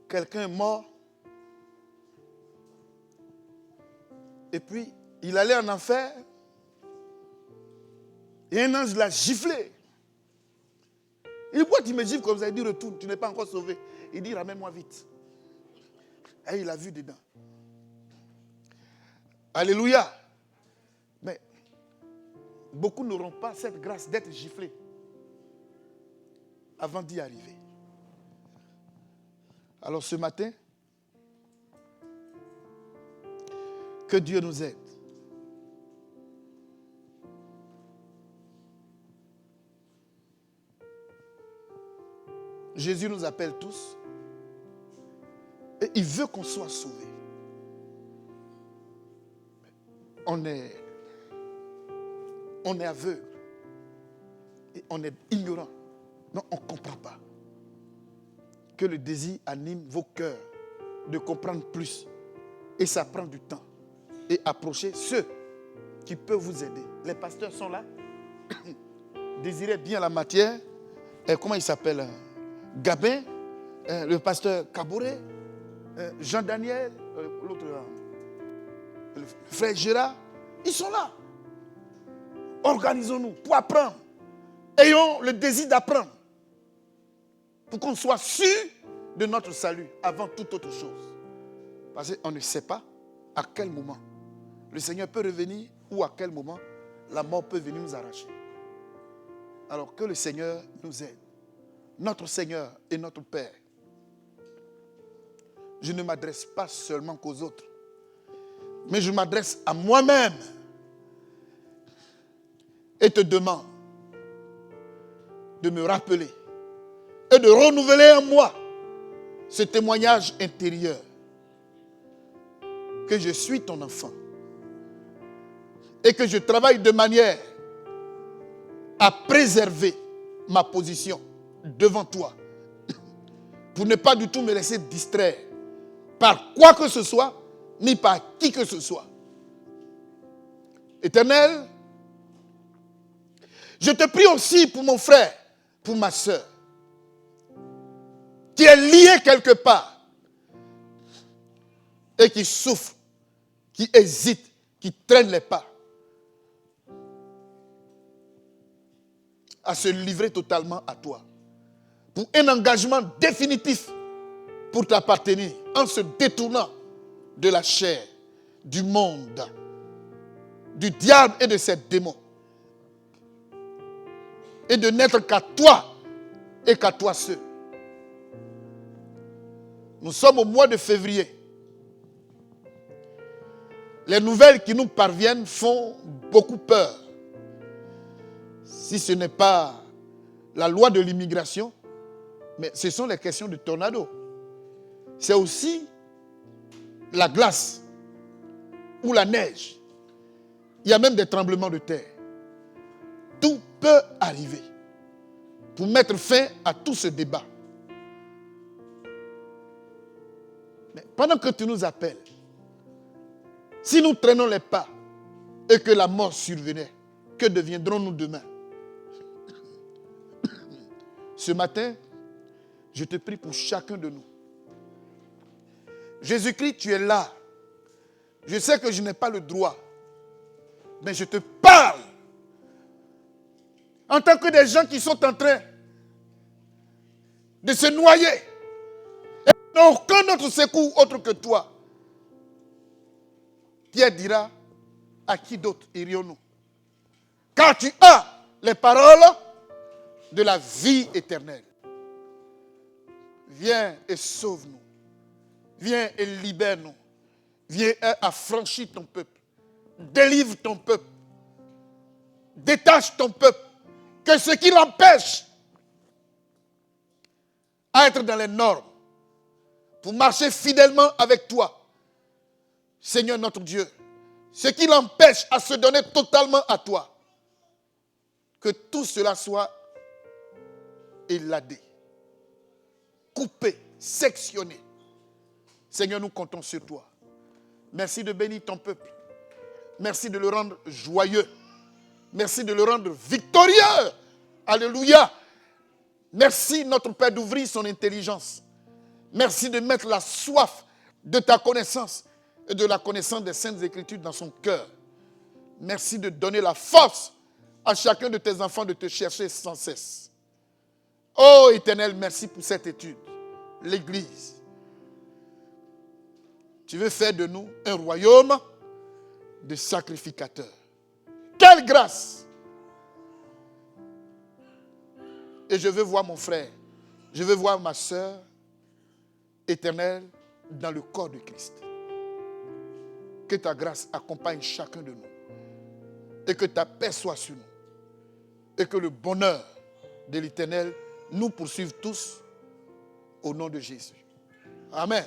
Quelqu'un est mort. Et puis, il allait en enfer. Et un ange l'a giflé. Il dit, pourquoi tu me gifles comme ça? Il dit, retourne, tu n'es pas encore sauvé. Il dit, ramène-moi vite. Et il a vu dedans. Alléluia. Mais beaucoup n'auront pas cette grâce d'être giflés avant d'y arriver. Alors ce matin, que Dieu nous aide. Jésus nous appelle tous et il veut qu'on soit sauvés. On est aveugle et on est ignorant. Non, on ne comprend pas. Que le désir anime vos cœurs de comprendre plus. Et ça prend du temps. Et approchez ceux qui peuvent vous aider. Les pasteurs sont là. Désirez bien la matière. Comment il s'appelle? Gabin, le pasteur Kabouré, Jean-Daniel, l'autre, le frère Gérard. Ils sont là. Organisons-nous pour apprendre. Ayons le désir d'apprendre. Pour qu'on soit sûr de notre salut avant toute autre chose. Parce qu'on ne sait pas à quel moment le Seigneur peut revenir ou à quel moment la mort peut venir nous arracher. Alors que le Seigneur nous aide. Notre Seigneur et notre Père. Je ne m'adresse pas seulement qu'aux autres, mais je m'adresse à moi-même et te demande de me rappeler et de renouveler en moi ce témoignage intérieur que je suis ton enfant et que je travaille de manière à préserver ma position devant toi pour ne pas du tout me laisser distraire par quoi que ce soit ni par qui que ce soit. Éternel, je te prie aussi pour mon frère, pour ma soeur, qui est lié quelque part et qui souffre, qui hésite, qui traîne les pas à se livrer totalement à toi pour un engagement définitif pour t'appartenir en se détournant de la chair, du monde, du diable et de ses démons et de n'être qu'à toi et qu'à toi seul. Nous sommes au mois de février. Les nouvelles qui nous parviennent font beaucoup peur. Si ce n'est pas la loi de l'immigration, mais ce sont les questions de tornado. c'est aussi la glace ou la neige. Il y a même des tremblements de terre. Tout peut arriver pour mettre fin à tout ce débat. Mais pendant que tu nous appelles, si nous traînons les pas et que la mort survenait, que deviendrons-nous demain? Ce matin, je te prie pour chacun de nous. Jésus-Christ, tu es là. Je sais que je n'ai pas le droit, mais je te parle en tant que des gens qui sont en train de se noyer. Et n'ont aucun autre secours autre que toi. Pierre dira, à qui d'autre irions-nous? Car tu as les paroles de la vie éternelle. Viens et sauve-nous. Viens et libère-nous. Viens et affranchis ton peuple. Délivre ton peuple. Détache ton peuple. Que ce qui l'empêche à être dans les normes pour marcher fidèlement avec toi, Seigneur notre Dieu, ce qui l'empêche à se donner totalement à toi, que tout cela soit éladé, coupé, sectionné. Seigneur, nous comptons sur toi. Merci de bénir ton peuple. Merci de le rendre joyeux. Merci de le rendre victorieux. Alléluia. Merci, notre Père, d'ouvrir son intelligence. Merci de mettre la soif de ta connaissance et de la connaissance des Saintes Écritures dans son cœur. Merci de donner la force à chacun de tes enfants de te chercher sans cesse. Oh Éternel, merci pour cette étude. L'Église. Tu veux faire de nous un royaume de sacrificateurs. Quelle grâce! Et je veux voir mon frère, je veux voir ma soeur éternelle dans le corps de Christ. Que ta grâce accompagne chacun de nous. Et que ta paix soit sur nous. Et que le bonheur de l'Éternel nous poursuive tous au nom de Jésus. Amen.